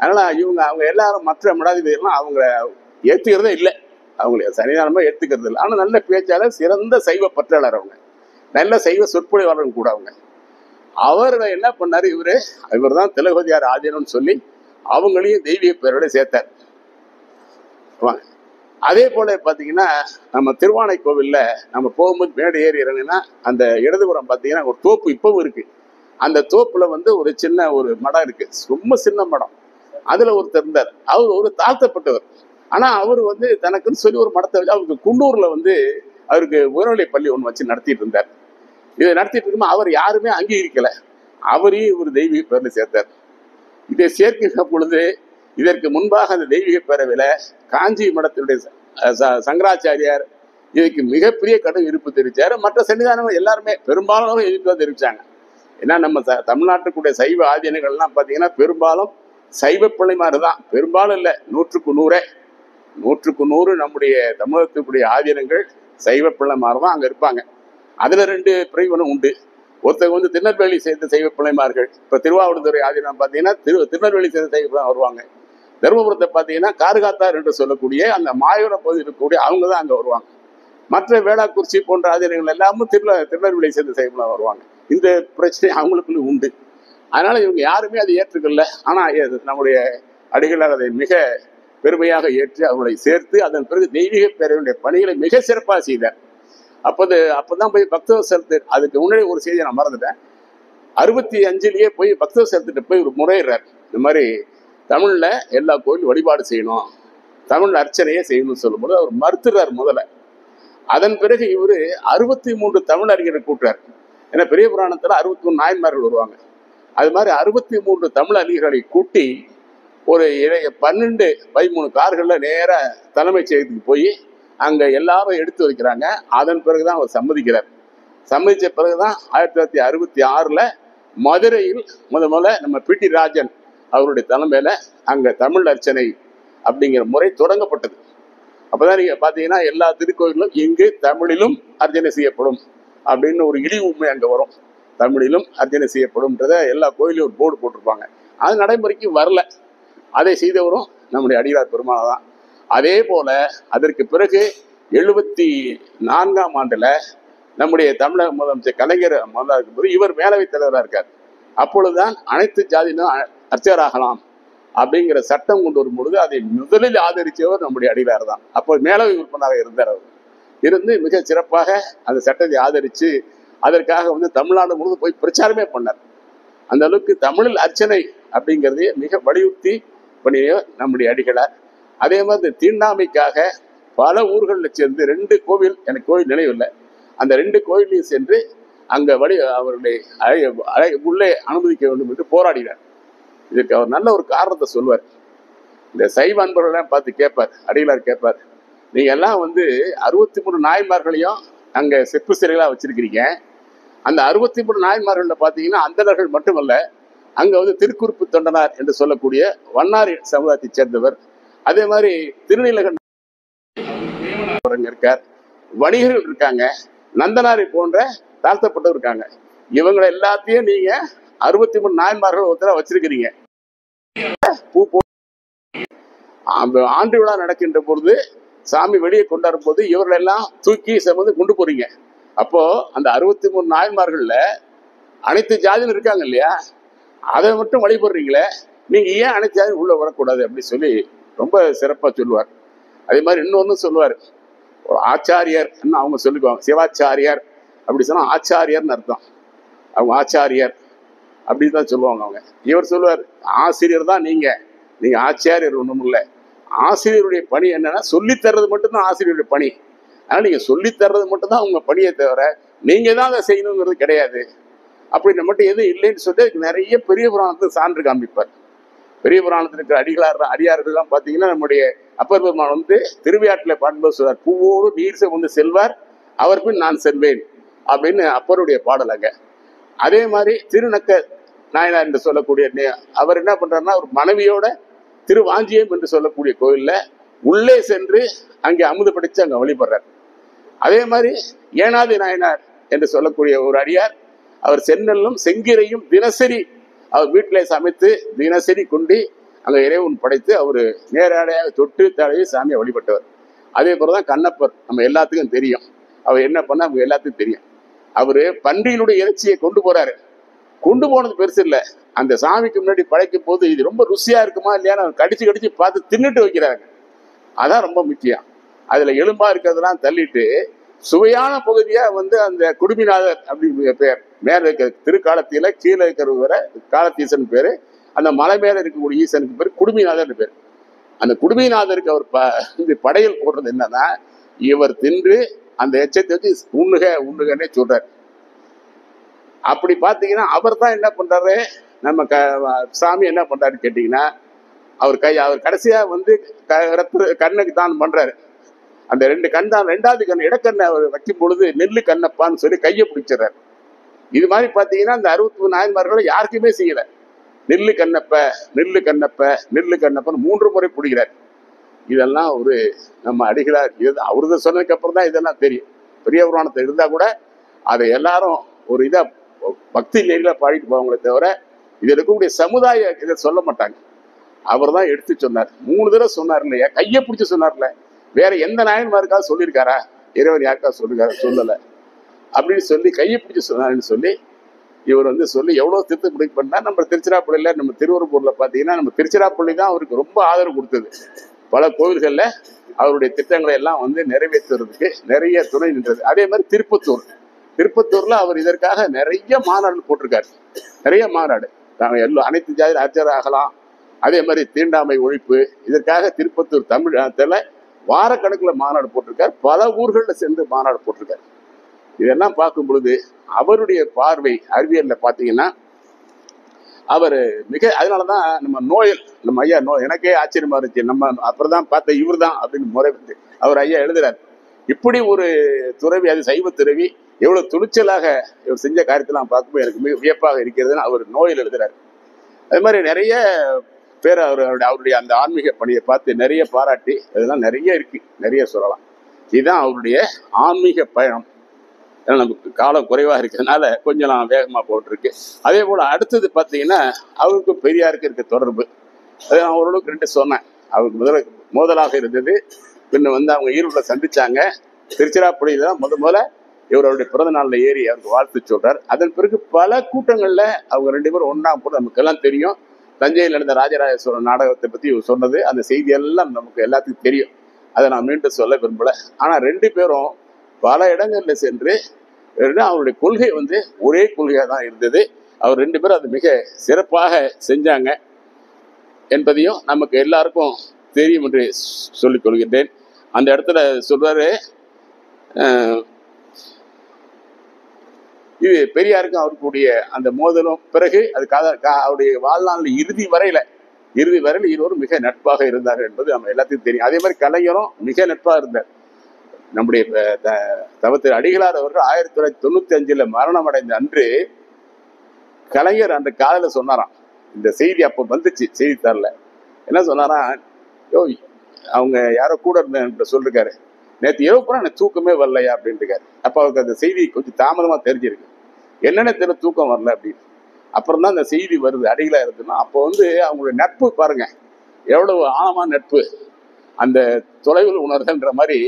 அதனால அவங்க எல்லாரும் மற்ற மடாதிபதிகள்லாம் அவங்கள ஏத்துக்கிறதே இல்லை, அவங்கள சன்னிதானமா ஏத்துக்கிறது இல்லை. ஆனா நல்ல பேச்சாளர், சிறந்த சைவ பற்றாளர், அவங்க நல்ல சைவ சொற்பொழிவாளர்கள் கூட. அவர் என்ன பண்ணாரு, இவர் தான் திலகவதியார் ஆதீனம்னு சொல்லி அவங்களையும் தெய்வீக பேரோட சேர்த்தார். அதே போல பாத்தீங்கன்னா நம்ம திருவானை கோவில்ல நம்ம போகும்போது மேடை ஏறி இறங்கினா அந்த இடதுபுறம் பாத்தீங்கன்னா ஒரு தோப்பு இப்பவும் இருக்கு. அந்த தோப்புல வந்து ஒரு சின்ன ஒரு மடம் இருக்கு, ரொம்ப சின்ன மடம். அதுல ஒருத்தர் இருந்தார். அவர் ஒரு தாழ்த்தப்பட்டவர். ஆனா அவர் வந்து தனக்குன்னு சொல்லி ஒரு மடத்தை வச்சு அவருக்கு குன்னூர்ல வந்து அவருக்கு உயர்நிலை பள்ளி ஒன்று வச்சு நடத்திட்டு இருந்தார். இதை நடத்திட்டு இருக்கும்போது அவர் யாருமே அங்கீகரிக்கல. அவரையும் இவர் தெய்வீக பேரில் சேர்த்தார். இதை சேர்க்கின்ற பொழுது இதற்கு முன்பாக அந்த தெய்வீக பேரவையில காஞ்சி மடத்தினுடைய சங்கராச்சாரியார் இதுக்கு மிகப்பெரிய கடும் எதிர்ப்பு தெரிவிச்சாரு. மற்ற சன்னிதானம் எல்லாருமே பெரும்பாலும் எதிர்ப்பு தான் தெரிவிச்சாங்க. ஏன்னா நம்ம தமிழ்நாட்டுக்குடைய சைவ ஆதீனங்கள்லாம் பார்த்தீங்கன்னா பெரும்பாலும் சைவ பிள்ளைமாறு தான், பெரும்பாலும் இல்லை, 100க்கு 100 நம்முடைய தமிழகத்துக்குரிய ஆதீனங்கள் சைவ பிள்ளைமாறு தான் அங்க இருப்பாங்க. அதுல 2 பிரிவினும் உண்டு. ஒருத்தர் வந்து திருநெல்வேலி சேர்ந்த சைவ பிள்ளைமார்கள். இப்ப திருவாவடுதுறை ஆதீனம் பார்த்தீங்கன்னா திருநெல்வேலி சேர்ந்த சைவ பிள்ளை வருவாங்க. தர்மபுரத்தை பார்த்தீங்கன்னா கார்காத்தார் என்று சொல்லக்கூடிய அந்த மாயூர பகுதியில் இருக்கக்கூடிய அவங்க தான் அங்க வருவாங்க. மற்ற வேளாக்குறிச்சி போன்ற ஆதீனங்கள் எல்லாமும் திருநெல்வேலி சேர்ந்த சைவ பிள்ளை வருவாங்க. இந்த பிரச்சனை அவங்களுக்குள்ள உண்டு. அதனால இவங்க யாருமே அதை ஏற்றுக்கல. ஆனா நம்முடைய அடிகளார் அதை மிக பெருமையாக ஏற்று அவர்களை சேர்த்து அதன் பிறகு தெய்வீக பேரவையுடைய பணிகளை மிக சிறப்பாக செய்தார். அப்பதான் போய் பக்தவத்சலத்து, அதுக்கு முன்னாடி ஒரு செய்தியை நான் மறந்துட்டேன். 65லயே போய் பக்தவத்சலத்திட்ட போய் ஒரு முறையிறார். இந்த மாதிரி தமிழ்ல எல்லா கோயிலும் வழிபாடு செய்யணும், தமிழ் அர்ச்சனையே செய்யணும்னு சொல்லும்போது அவர் மறுத்துறார் முதல்ல. அதன் பிறகு இவரு 63 தமிழ் அறிஞரை கூட்டுறார். ஏன்னா பெரிய புராணத்துல 61 நாயன்மார்கள் வருவாங்க. அது மாதிரி 63 தமிழ் அறிஞர்களை கூட்டி ஒரு 12-13 கார்கள்ல நேர தலைமைச் செயலகத்துக்கு போய் அங்க எல்லாரும் எடுத்து வைக்கிறாங்க. அதன் பிறகுதான் அவர் சம்மதிக்கிறார். சம்மதிச்ச பிறகுதான் 1966ல மதுரையில் முதல்ல நம்ம பி.டி. ராஜன் அவருடைய தலைமையில அங்க தமிழ் அர்ச்சனை அப்படிங்கிற முறை தொடங்கப்பட்டது. அப்பதான் நீங்க பாத்தீங்கன்னா எல்லா திருக்கோயிலும் இங்கு தமிழிலும் அர்ச்சனை செய்யப்படும் அப்படின்னு ஒரு இழி உண்மை அங்க வரும். தமிழிலும் அர்ச்சனை செய்யப்படும்ன்றத எல்லா கோயிலும் ஒரு போர்டு போட்டிருப்பாங்க. அது நடைமுறைக்கு வரல. அதை செய்தவரும் நம்முடைய அடிகளார் பெருமாள் தான். அதே போல அதற்கு பிறகு 74ஆம் ஆண்டுல நம்முடைய தமிழக முதலமைச்சர் கலைஞர் முதல்ல இருக்கும்போது இவர் மேலவைத் தலைவராக இருக்கார். அப்பொழுதுதான் அனைத்து ஜாதியிலும் அர்ச்சகராகலாம் அப்படிங்கிற சட்டம் கொண்டு வரும் பொழுது அதை முதலில் ஆதரித்தவர் நம்முடைய அடிகளார் தான். அப்போ மேலவை உறுப்பினராக இருந்தார். அவர் இருந்து மிக சிறப்பாக அந்த சட்டத்தை ஆதரித்து அதற்காக தமிழ்நாடு முழுவதும் போய் பிரச்சாரமே பண்ணார். அந்த அளவுக்கு தமிழில் அர்ச்சனை அப்படிங்கிறதையே மிக வலியுறுத்தி பண்ணிய நம்முடைய அடிகளார். அதே மாதிரி தீண்டாமைக்காக பல ஊர்களில் சேர்ந்து 2 கோவில், எனக்கு கோவில் நினைவில்லை, அந்த 2 கோயிலையும் சென்று அங்க அவர்களை உள்ளே அனுமதிக்க வேண்டும் என்று போராடினார். இதுக்கு அவர் நல்ல ஒரு காரணத்தை சொல்வார். இந்த சைவ அன்பர்களெல்லாம் பார்த்து கேட்பார், அடிகளார் கேட்பார், நீங்க எல்லாம் 63 நாயன்மார்களையும் அங்க செப்பு சிலைகளா வச்சிருக்கிறீங்க. அந்த 63 நாயன்மார்கள்ல பாத்தீங்கன்னா அந்தணர்கள் மட்டுமல்ல, அங்க திருக்குறுப்பு தொண்டனார் என்று சொல்லக்கூடிய வண்ணாரி சமுதாயத்தை சேர்ந்தவர், அதே மாதிரி திருநீலகண்ட இருக்கார், வணிகர்கள் இருக்காங்க, நந்தனாரை போன்ற தாழ்த்தப்பட்டவர் இருக்காங்க. இவங்களை எல்லாத்தையும் நீங்க 63 நாயன்மார்கள் ஒருத்தர வச்சிருக்கிறீங்க. ஆண்டு விழா நடக்கின்ற பொழுது சாமி வெளியே கொண்டாடும் போது இவர்களெல்லாம் தூக்கி சுமந்து கொண்டு போறீங்க. அப்போ அந்த 63 நாயன்மார்கள்ல அனைத்து ஜாதியும் இருக்காங்க இல்லையா, அதை மட்டும் வழிபடுறீங்களே, நீங்க ஏன் அனைத்து ஜாதியும் உள்ள வரக்கூடாது அப்படி சொல்லி ரொம்ப சிறப்பா சொல்லுவார். அதே மாதிரி இன்னொன்னு சொல்லுவார், ஒரு ஆச்சாரியர் அவங்க சொல்லிக்குவாங்க, சிவாச்சாரியார் அப்படி சொன்னா ஆச்சாரியர்னு அர்த்தம். அவங்க ஆச்சாரியர் அப்படின்னு தான் சொல்லுவாங்க அவங்க. இவர் சொல்லுவார், ஆசிரியர் தான் நீங்க ஆச்சாரியர் ஒண்ணும் இல்லை. ஆசிரியருடைய பணி என்னன்னா சொல்லித்தர்றது மட்டும்தான் ஆசிரியருடைய பணி. அதனால நீங்க சொல்லித்தர்றது மட்டும்தான் உங்க பணியை தவிர நீங்க தான் அதை செய்யணுங்கிறது கிடையாது. அப்படி மட்டும் எதுவும் இல்லைன்னு சொல்லி நிறைய பெரிய புராணத்துக்கு சான்று காமிப்பார். பெரிய புராணத்தில் இருக்கிற அடியார்கள்லாம் பார்த்தீங்கன்னா நம்முடைய அப்பர் பெருமான் திருவியாற்றில் பாடும்போது சொல்வார், பூவோடு நீர் செல்வார் அவர் பின் நான் செல்வேன் அப்படின்னு அப்பருடைய பாடல் அங்க. அதே மாதிரி திருநக்க நாயனார் என்று சொல்லக்கூடிய அவர் என்ன பண்றாருன்னா, ஒரு மனைவியோட திருவாஞ்சியம் என்று சொல்லக்கூடிய கோயில்ல உள்ளே சென்று அங்கே அமுது படிச்சு அங்க வழிபடுறார். அதே மாதிரி ஏனாதி நாயனார் என்று சொல்லக்கூடிய ஒரு அடியார், அவர் செந்நெல்லும் செங்கீரையும் தினசரி அவர் வீட்டிலே சமைத்து தினசரி கொண்டு அங்க இறைவன் படைத்து அவரு நேரடியாக தொட்டு தடவி சாமியை வழிபட்டவர். அதே போலதான் கண்ணப்பர், நம்ம எல்லாத்துக்கும் தெரியும். அவர் என்ன பண்ண அவங்க எல்லாத்துக்கும் தெரியும். அவரு பன்றியினுடைய இறைச்சியை கொண்டு போறாரு. கொண்டு போனது பெருசு இல்லை, அந்த சாமிக்கு முன்னாடி படைக்கும் போது இது ரொம்ப ருசியா இருக்குமா இல்லையான்னு கடிச்சு பார்த்து தின்னுட்டு வைக்கிறாங்க. அதான் ரொம்ப முக்கியம். அதுல எலும்பா இருக்கிறதெல்லாம் தள்ளிட்டு சுவையான பகுதியா அந்த குடுமிநாதர் அப்படிங்கிற பேர், மேல இருக்கிற திருக்காலத்தில கீழே இருக்கிற காலத்தீசன் பேரு, அந்த மலை மேல இருக்கக்கூடிய ஈசனுக்கு பேர் குடுமிநாதர் பேர். அந்த குடுமிநாதருக்கு அவர் படையல் போடுறது என்னன்னா, இவர் தின்று அந்த எச்சத்தை வச்சு உண்ணுகன்னே சொல்றாரு. அப்படி பாத்தீங்கன்னா அவர் தான் என்ன பண்றாரு, நம்ம சாமி என்ன பண்றாருன்னு கேட்டீங்கன்னா, அவர் கடைசியா கண்ணுக்கு தான் பண்றாரு. அந்த 2 கண் தான், 2வது கண் இடக்கண்ணை அவர் வைக்கும் பொழுது நெல்லு கண்ணப்பான்னு சொல்லி கையை பிடிச்சிடறாரு. இது மாதிரி பாத்தீங்கன்னா அந்த 63 நாயன்மார்களும் யாருக்குமே செய்யல. நெல்லு கண்ணப்பன்னு 3 முறை பிடிக்கிறார். இதெல்லாம் நம்ம அடிகளார் அவருத சொன்னதுக்கு அப்புறம் தான் இதெல்லாம் தெரியும். பெரிய புராணத்தை இருந்தா கூட அதை எல்லாரும் ஒரு இதா பக்தி நெறியில பாடிட்டு போவாங்களே தவிர இது இருக்கக்கூடிய சமுதாய இதை சொல்ல மாட்டாங்க. அவர் தான் எடுத்து சொன்னார். 3 தடவை சொன்னார் இல்லையா, கையை பிடிச்சி சொன்னார்ல. வேற எந்த நாயன்மாருக்காவது சொல்லியிருக்காரா? இறைவன் யாருக்காவது சொல்லிருக்காரா? சொல்லலை. அப்படின்னு சொல்லி கையை பிடிச்சி சொன்னாருன்னு சொல்லி இவர் சொல்லி எவ்வளவு திருத்தப்படி பண்ணா. நம்ம திருச்சிராப்பள்ளியில, நம்ம திருவரம்பூர்ல பாத்தீங்கன்னா, நம்ம திருச்சிராப்பள்ளி தான் அவருக்கு ரொம்ப ஆதரவு கொடுத்தது. பல கோவில்கள்ல அவருடைய திட்டங்களை எல்லாம் நிறைவேற்றுறதுக்கு நிறைய துணை நின்றது. அதே மாதிரி திருப்பத்தூர்ல அவர் இதற்காக நிறைய மாநாடு போட்டிருக்காரு. நிறைய மாநாடு, அனைத்து ஜாதி அர்ச்சகர் ஆகலாம், அதே மாதிரி தீண்டாமை ஒழிப்பு, இதற்காக திருப்பத்தூர் தமிழகத்துல வாரக்கணக்கில் மாநாடு போட்டிருக்காரு. பல ஊர்கள்ல சேர்ந்து மாநாடு போட்டிருக்காரு. இதெல்லாம் பார்க்கும் பொழுது அவருடைய பார்வை அறிவியல்ல பாத்தீங்கன்னா அவர் அதனாலதான் நம்ம ஐயா எனக்கே ஆச்சரியமா இருந்துச்சு. நம்ம அப்புறம் தான் பார்த்த இவர் தான் அப்படின்னு முறை அவர் ஐயா எழுதுறாரு. இப்படி ஒரு துறவி, அது சைவ துறவி, எவ்வளவு துணிச்சலாக இவர் செஞ்ச காரியத்தெல்லாம் பார்க்கும்போது எனக்கு மிக வியப்பாக இருக்கிறதுன்னு அவர் நோயில் எழுதுறாரு. அது மாதிரி நிறைய பேர் அவருடைய அந்த ஆன்மீக பணியை பார்த்து நிறைய பாராட்டி இதெல்லாம் நிறைய இருக்கு, நிறைய சொல்லலாம். இதுதான் அவருடைய ஆன்மீக பயணம். நமக்கு காலம் குறைவாக இருக்கிறதுனால கொஞ்சம் நான் வேகமாக போட்டிருக்கு. அதே போல் அடுத்தது பார்த்தீங்கன்னா அவருக்கும் பெரியாருக்கு இருக்க தொடர்பு. அது நான் ஓரளவுக்கு 2 சொன்னேன். அவருக்கு மோதலாக இருந்தது. பின்ன வந்து அவங்க ஈரோட்டில் சந்திச்சாங்க. திருச்சிராப்பள்ளியில் தான் முதல்ல இவருடைய பிறந்த நாளில் ஏறி அவருக்கு வாழ்த்து சொல்றார். அதன் பிறகு பல கூட்டங்களில் அவங்க 2 பேரும் ஒன்றா போட்டு நமக்கெல்லாம் தெரியும். தஞ்சையில் நடந்த ராஜராஜ சோழன் நாடகத்தை பற்றி சொன்னது, அந்த செய்தியெல்லாம் நமக்கு எல்லாத்துக்கும் தெரியும். அதை நான் மீண்டும் சொல்ல விரும்பல. ஆனால் 2 பேரும் பல இடங்கள்ல சென்று அவருடைய கொள்கை வந்து ஒரே கொள்கையாக தான் இருந்தது. அவர் 2 பேரும் அது மிக சிறப்பாக செஞ்சாங்க என்பதையும் நமக்கு எல்லாருக்கும் தெரியும் என்று சொல்லிக் கொள்கின்றேன். அந்த இடத்துல சொல்றாரு, இது பெரியாருக்கும் அவருக்குடைய அந்த மோதலும் பிறகு அது அவருடைய வாழ்நாள் இறுதி வரையில இருவரும் மிக நட்பாக இருந்தார்கள் என்பது நம்ம எல்லாத்தையும் தெரியும். அதே மாதிரி கலைஞரும் மிக நட்பாக இருந்தார். நம்முடைய தவத்திரு அடிகளார் அவர்கள் 1995 மரணம் அடைந்த அன்று கலைஞர் அந்த காலையில சொன்னாராம், இந்த செய்தி அப்போ வந்துச்சு செய்தித்தாள்ல. என்ன சொன்னாராம், யோ அவங்க யாரோ கூட இருந்த சொல்லிருக்காரு, நேற்று இரவு பூரா எனக்கு தூக்கமே வரலையா அப்படின்ட்டு இருக்காரு. அப்போ அவருக்கு அந்த செய்தி கொஞ்சம் தாமதமா தெரிஞ்சிருக்கு. என்னென்ன தெரியல தூக்கம் வரல அப்படின்னு. அப்புறம் தான் அந்த செய்தி வருது அடிகளார் இருக்குன்னா. அப்போ வந்து அவங்களுடைய நட்பு பாருங்க எவ்வளவு ஆழமான நட்பு, அந்த தொலைவில் உணர்தல்ன்ற மாதிரி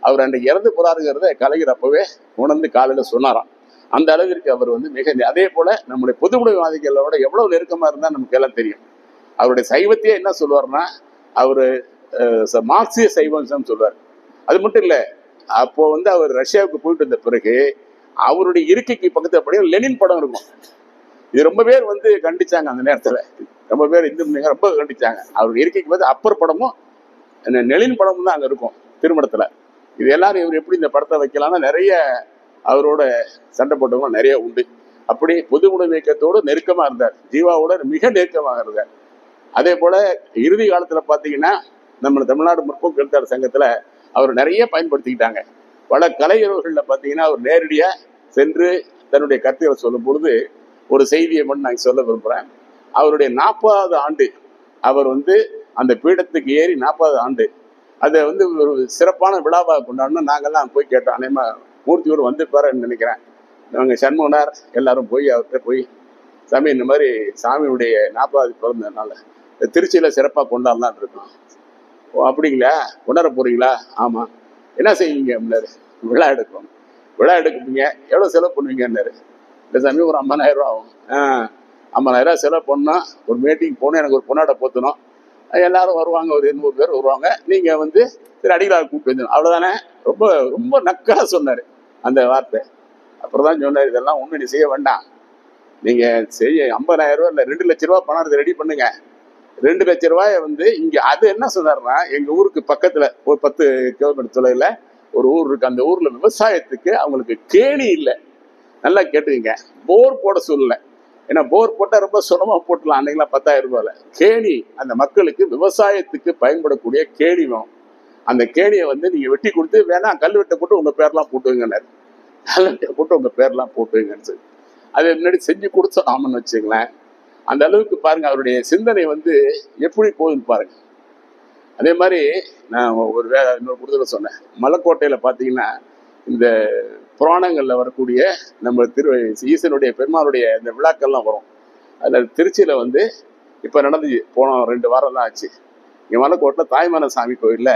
அவர் அன்றைக்கு இறந்து போறாருங்கிறத கலைஞர் அப்பவே உணர்ந்து காலையில சொன்னாராம். அந்த அளவிற்கு அவர் வந்து மிக, அதே போல நம்முடைய பொதுவுடைமைவாதிகளோட எவ்வளவு நெருக்கமா இருந்தா நமக்கு எல்லாம் தெரியும். அவருடைய சைவத்தையே என்ன சொல்லுவார்னா, அவரு மார்க்சிய சைவம் சொல்லுவார். அது மட்டும் இல்ல, அப்போ வந்து அவர் ரஷ்யாவுக்கு போயிட்டு வந்த பிறகு அவருடைய இருக்கைக்கு பக்கத்துல லெனின் படம் இருக்கும். இது ரொம்ப பேர் வந்து கண்டிச்சாங்க அந்த நேரத்துல, ரொம்ப பேர் இந்து ரொம்ப கண்டிச்சாங்க. அவருடைய இருக்கைக்கு பார்த்து அப்பர் படமும் லெனின் படமும் தான் அங்க இருக்கும் திருமணத்துல. இது எல்லாரும் இவர் எப்படி இந்த படத்தை வைக்கலாம்னா நிறைய அவரோட சண்டை போட்டவங்க நிறைய உண்டு. அப்படி பொது உடைமை இயக்கத்தோடு நெருக்கமா இருந்தார், ஜீவாவோட மிக நெருக்கமாக இருந்தார். அதே போல இறுதி காலத்துல பாத்தீங்கன்னா நம்ம தமிழ்நாடு முற்போக்கு எழுத்தாளர் சங்கத்துல அவர் நிறைய பயன்படுத்திக்கிட்டாங்க. பல கலைஞர்கள்ல பாத்தீங்கன்னா அவர் நேரடியா சென்று தன்னுடைய கருத்துக்களை சொல்லும் பொழுது ஒரு செய்தியை மட்டும் நான் சொல்ல விரும்புறேன். அவருடைய 40வது ஆண்டு அவர் வந்து அந்த பீடத்துக்கு ஏறி 40வது ஆண்டு அதை வந்து ஒரு சிறப்பான விழாவாக கொண்டாடணும். நாங்கெல்லாம் போய் கேட்டோம். அநேகமா மூர்த்தியோடு வந்திருப்பாருன்னு நினைக்கிறேன். நாங்கள் சண்முகனார் எல்லாரும் போய் அவர்கிட்ட போய், சாமி இந்த மாதிரி சாமியுடைய 40வது பிறந்த நாள் திருச்சியில சிறப்பாக கொண்டாடலான் இருக்கோம். ஓ அப்படிங்களா, கொண்டாட போறீங்களா? ஆமா. என்ன செய்வீங்க அப்படின்னாரு. விழா எடுக்கணும். விழா எடுப்பீங்க, எவ்வளோ செலவு பண்ணுவீங்கன்னாரு. இந்த சாமி ஒரு 50,000 ரூபா ஆகும். 50,000 செலவு பண்ணா ஒரு மீட்டிங் போகணும், எனக்கு ஒரு பொண்ணாட போத்தணும், எல்லாரும் வருவாங்க, ஒரு 800 பேர் வருவாங்க, நீங்க வந்து சரி அடிகளார் கூப்பிட்டு வந்து அவ்வளவுதானே. ரொம்ப ரொம்ப நக்கலா சொன்னாரு அந்த வார்த்தை. அப்புறம் தான் சொன்னார், இதெல்லாம் ஒண்ணு நீ செய்ய வேண்டாம், நீங்க செய்ய 50,000 ரூபா இல்ல 2 லட்ச ரூபா பணம் ரெடி பண்ணுங்க. 2 லட்ச ரூபாய வந்து இங்க அது என்ன சொன்னாருன்னா, எங்க ஊருக்கு பக்கத்துல ஒரு 10 கிலோமீட்டர் தொலைவில் ஒரு ஊர் இருக்கு. அந்த ஊர்ல விவசாயத்துக்கு அவங்களுக்கு கேணி இல்லை. நல்லா கேட்டுக்கங்க, போர் போட சொல்லல. ஏன்னா போர் போட்டா ரொம்ப சுலமா போட்டலாம், அன்னைக்கெல்லாம் 10,000 ரூபாயில. கேணி, அந்த மக்களுக்கு விவசாயத்துக்கு பயன்படக்கூடிய கேணி வேணும். அந்த கேணியை வந்து நீங்க வெட்டி கொடுத்து வேணா கல்வெட்டை போட்டு உங்க பேர்லாம் போட்டுவீங்கன்னாரு. கல்வெட்டை போட்டு உங்க பேர்லாம் போட்டுவீங்கன்னு சொல்லி அதை முன்னாடி செஞ்சு கொடுத்தோம் நாமன்னு வச்சுங்களேன். அந்த அளவுக்கு பாருங்க அவருடைய சிந்தனை வந்து எப்படி போகுதுன்னு பாருங்க. அதே மாதிரி நான் ஒரு இன்னொரு கூடுதல சொன்னேன். மலைக்கோட்டையில பாத்தீங்கன்னா இந்த புராணங்கள்ல வரக்கூடிய நம்ம ஈசனுடைய பெருமாளுடைய இந்த விழாக்கள்லாம் வரும். அதுல திருச்சியில வந்து இப்ப நடந்துச்சு, போன 2 வாரம் தான் ஆச்சு. இங்க மலைக்கோட்டை தாய்மான சாமி கோயில்ல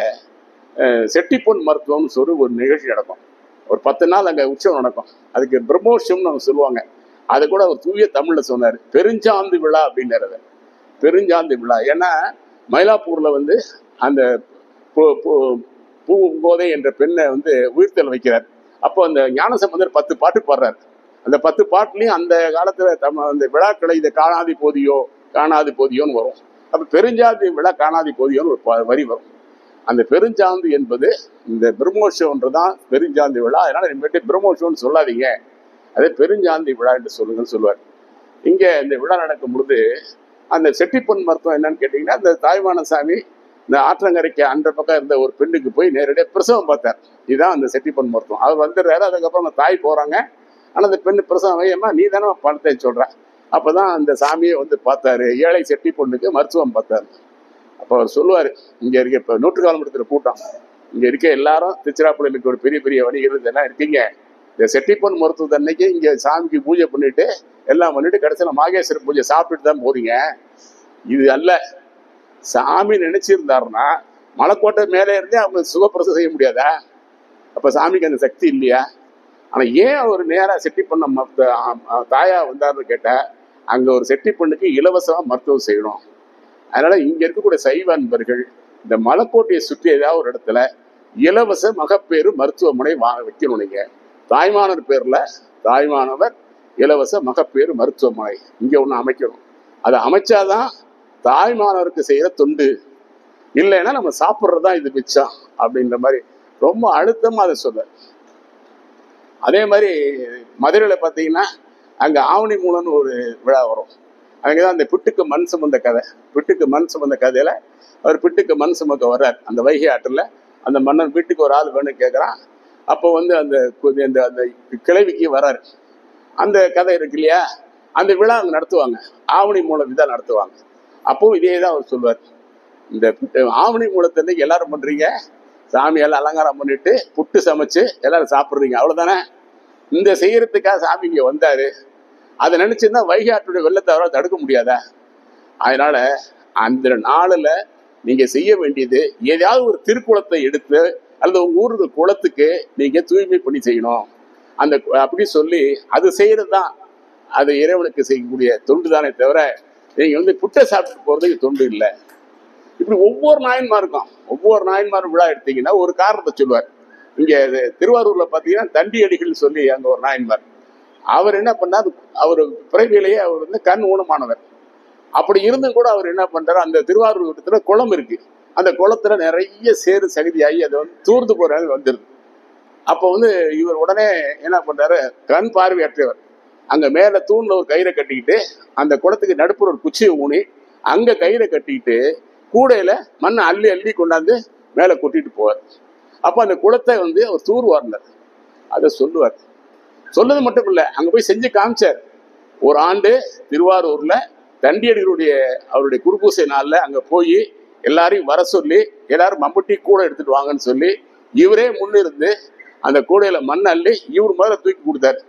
செட்டிப்பொன் மருத்துவம்னு சொல்லி ஒரு நிகழ்ச்சி நடக்கும். ஒரு 10 நாள் அங்க உற்சவம் நடக்கும். அதுக்கு பிரம்மோற்சவம்னு அவங்க சொல்லுவாங்க. அது கூட அவர் தூய தமிழ்ல சொன்னாரு, பெருஞ்சாந்து விழா அப்படின்றது. பெருஞ்சாந்து விழா, ஏன்னா மயிலாப்பூர்ல வந்து அந்த பூங்கோதை என்ற பெண்ணை வந்து உயிர்த்தல் வைக்கிறார். அப்போ அந்த ஞானசம்பந்தர் 10 பாட்டு பாடுறாரு. அந்த 10 பாட்டுலயும் அந்த காலத்துல அந்த விழாக்களை இதை காணாதி போதியோ காணாதி போதியோன்னு வரும். அப்ப பெருஞ்சாந்தி விழா காணாதி போதியோன்னு ஒரு வரி வரும். அந்த பெருஞ்சாந்து என்பது இந்த பிரம்மோற்சவம்ன்றதான் பெருஞ்சாந்தி விழா. அதனால இனிமேட்டு பிரம்மோற்சவம்னு சொல்லாதீங்க, அதே பெருஞ்சாந்தி விழா என்று சொல்லுங்கன்னு சொல்லுவார். இங்க இந்த விழா நடக்கும் பொழுது அந்த செட்டிப்பொன் மருத்துவம் என்னன்னு கேட்டீங்கன்னா, அந்த தாய்மான சாமி இந்த ஆற்றங்கரைக்கு அந்த பக்கம் இருந்த ஒரு பெண்ணுக்கு போய் நேரடியாக பிரசவம் பார்த்தார். இதுதான் அந்த செட்டிப்பொன் மருத்துவம். அவர் வந்துடுறாரு. அதுக்கப்புறம் அந்த தாய் போறாங்க. ஆனா அந்த பெண்ணு பிரசவம் வையம்மா நீ தானே பணத்தை சொல்ற, அப்பதான் அந்த சாமியை வந்து பார்த்தாரு. ஏழை செட்டி பொண்ணுக்கு மருத்துவம் பார்த்தாரு. அப்போ அவர் சொல்லுவார், இங்கே இருக்க இப்போ நூற்றுக்காலம் இடத்துல கூட்டம், இங்கே இருக்க எல்லாரும் திருச்சிராப்பள்ளிக்கு ஒரு பெரிய பெரிய வணிகர்கள் இதெல்லாம் இருக்கீங்க. இந்த செட்டிப்பொன் மருத்துவத்தை அன்னைக்கு இங்கே சாமிக்கு பூஜை பண்ணிட்டு எல்லாம் பண்ணிட்டு கடைசியில் மாகேஸ்வர பூஜை சாப்பிட்டுட்டு தான் போறீங்க. இது அல்ல. சாமி நினைச்சிருந்தாருன்னா மலைக்கோட்டை மேலே இருந்தே அவங்க சுகப்பிரசவம் செய்ய முடியாதா? அப்போ சாமிக்கு அந்த சக்தி இல்லையா? ஆனால் ஏன் அவர் நேராக செட்டிப்பண்ண தாயா வந்தாருன்னு கேட்டால், அங்கே ஒரு செட்டிப்பண்ணுக்கு இலவசமாக மருத்துவம் செய்யணும். அதனால இங்க இருக்கக்கூடிய சைவ அன்பர்கள் இந்த மலைக்கோட்டையை சுற்றி ஏதாவது ஒரு இடத்துல இலவச மகப்பேறு மருத்துவமனை வைக்கணும். நீங்க தாய்மானவர் பேர்ல தாய்மானவர் இலவச மகப்பேறு மருத்துவமனை இங்க ஒண்ணு அமைக்கணும். அதை அமைச்சாதான் தாய்மானவருக்கு செய்யற தொண்டு. இல்லைன்னா நம்ம சாப்பிட்றதுதான் இது மிச்சம் அப்படின்ற மாதிரி ரொம்ப அழுத்தமா அதை சொல்ல. அதே மாதிரி மதுரையில பார்த்தீங்கன்னா அங்க ஆவணி மூலம்னு ஒரு விழா வரும். அங்கேதான் அந்த பிட்டுக்கு மண் சுமந்த கதை. பிட்டுக்கு மண் சுமந்த கதையில அவர் பிட்டுக்கு மண் சுமக்க வர்றார். அந்த வைகை ஆற்றில் அந்த மன்னன் வீட்டுக்கு ஒரு ஆள் வேணும்னு கேட்குறான். அப்போ வந்து அந்த அந்த கிழவிக்கு வர்றாரு. அந்த கதை இருக்கு இல்லையா, அந்த விழா அங்கே நடத்துவாங்க. ஆவணி மூலம் இதான் நடத்துவாங்க. அப்போ இதே தான் அவர் சொல்வார், இந்த ஆவணி மூலத்தை எல்லாரும் பண்றீங்க, சாமியெல்லாம் அலங்காரம் பண்ணிட்டு புட்டு சமைச்சு எல்லாரும் சாப்பிட்றீங்க, அவ்வளோதானே. இந்த செய்யறதுக்காக சாமி இங்கே வந்தாரு. அதை நினைச்சிருந்தா வைகை ஆற்றுடைய வெள்ளத்தை அவரால் தடுக்க முடியாதா? அதனால அந்த நாளில் நீங்க செய்ய வேண்டியது ஏதாவது ஒரு திருக்குளத்தை எடுத்து அல்லது உங்க ஊருக்கு குளத்துக்கு நீங்க தூய்மை பண்ணி செய்யணும். அந்த அப்படி சொல்லி அது செய்யறது தான் அது இறைவனுக்கு செய்யக்கூடிய தொண்டு தானே தவிர நீங்க வந்து புட்டை சாப்பிட்டு போறதுக்கு தொண்டு இல்லை. இப்படி ஒவ்வொரு நாயன்மாரும் விழா எடுத்தீங்கன்னா ஒரு காரணத்தை சொல்லுவார். இங்க திருவாரூர்ல பாத்தீங்கன்னா தண்டி அடிகள் சொல்லி அங்க ஒரு நாயன்மார். அவர் என்ன பண்ணார், அவர் பிறவிலேயே அவர் வந்து கண் ஊனமானவர். அப்படி இருந்தும் கூட அவர் என்ன பண்றாரு, அந்த திருவாரூர் இடத்துல குளம் இருக்கு. அந்த குளத்துல நிறைய சேறு சகதியாகி அதை வந்து தூர்ந்து போற வந்துருது. அப்போ வந்து இவர் உடனே என்ன பண்றாரு, கண் பார்வையற்றவர் அங்க மேல தூண்ல ஒரு கயிறை கட்டிக்கிட்டு அந்த குளத்துக்கு நடுப்புற ஒரு குச்சியை ஊனி அங்க கயிறை கட்டிக்கிட்டு கூடையில மண்ணை அள்ளி அள்ளி கொண்டாந்து மேல கொட்டிட்டு போவார். அப்போ அந்த குளத்தை வந்து அவர் தூர்வார்ந்தார். அதை சொல்லுவார். சொன்னது மட்டும் இல்லை, அங்க போய் செஞ்சு காமிச்சார். ஒரு ஆண்டு திருவாரூர்ல தண்டியடிகளுடைய அவருடைய குருபூசை நாள்ல அங்க போய் எல்லாரையும் வர சொல்லி எல்லாரும் மம்பட்டி கூட எடுத்துட்டு வாங்கன்னு சொல்லி இவரே முன்னிருந்து அந்த கூடையில மண் அள்ளி இவர் மேல தூக்கி கொடுத்தாரு.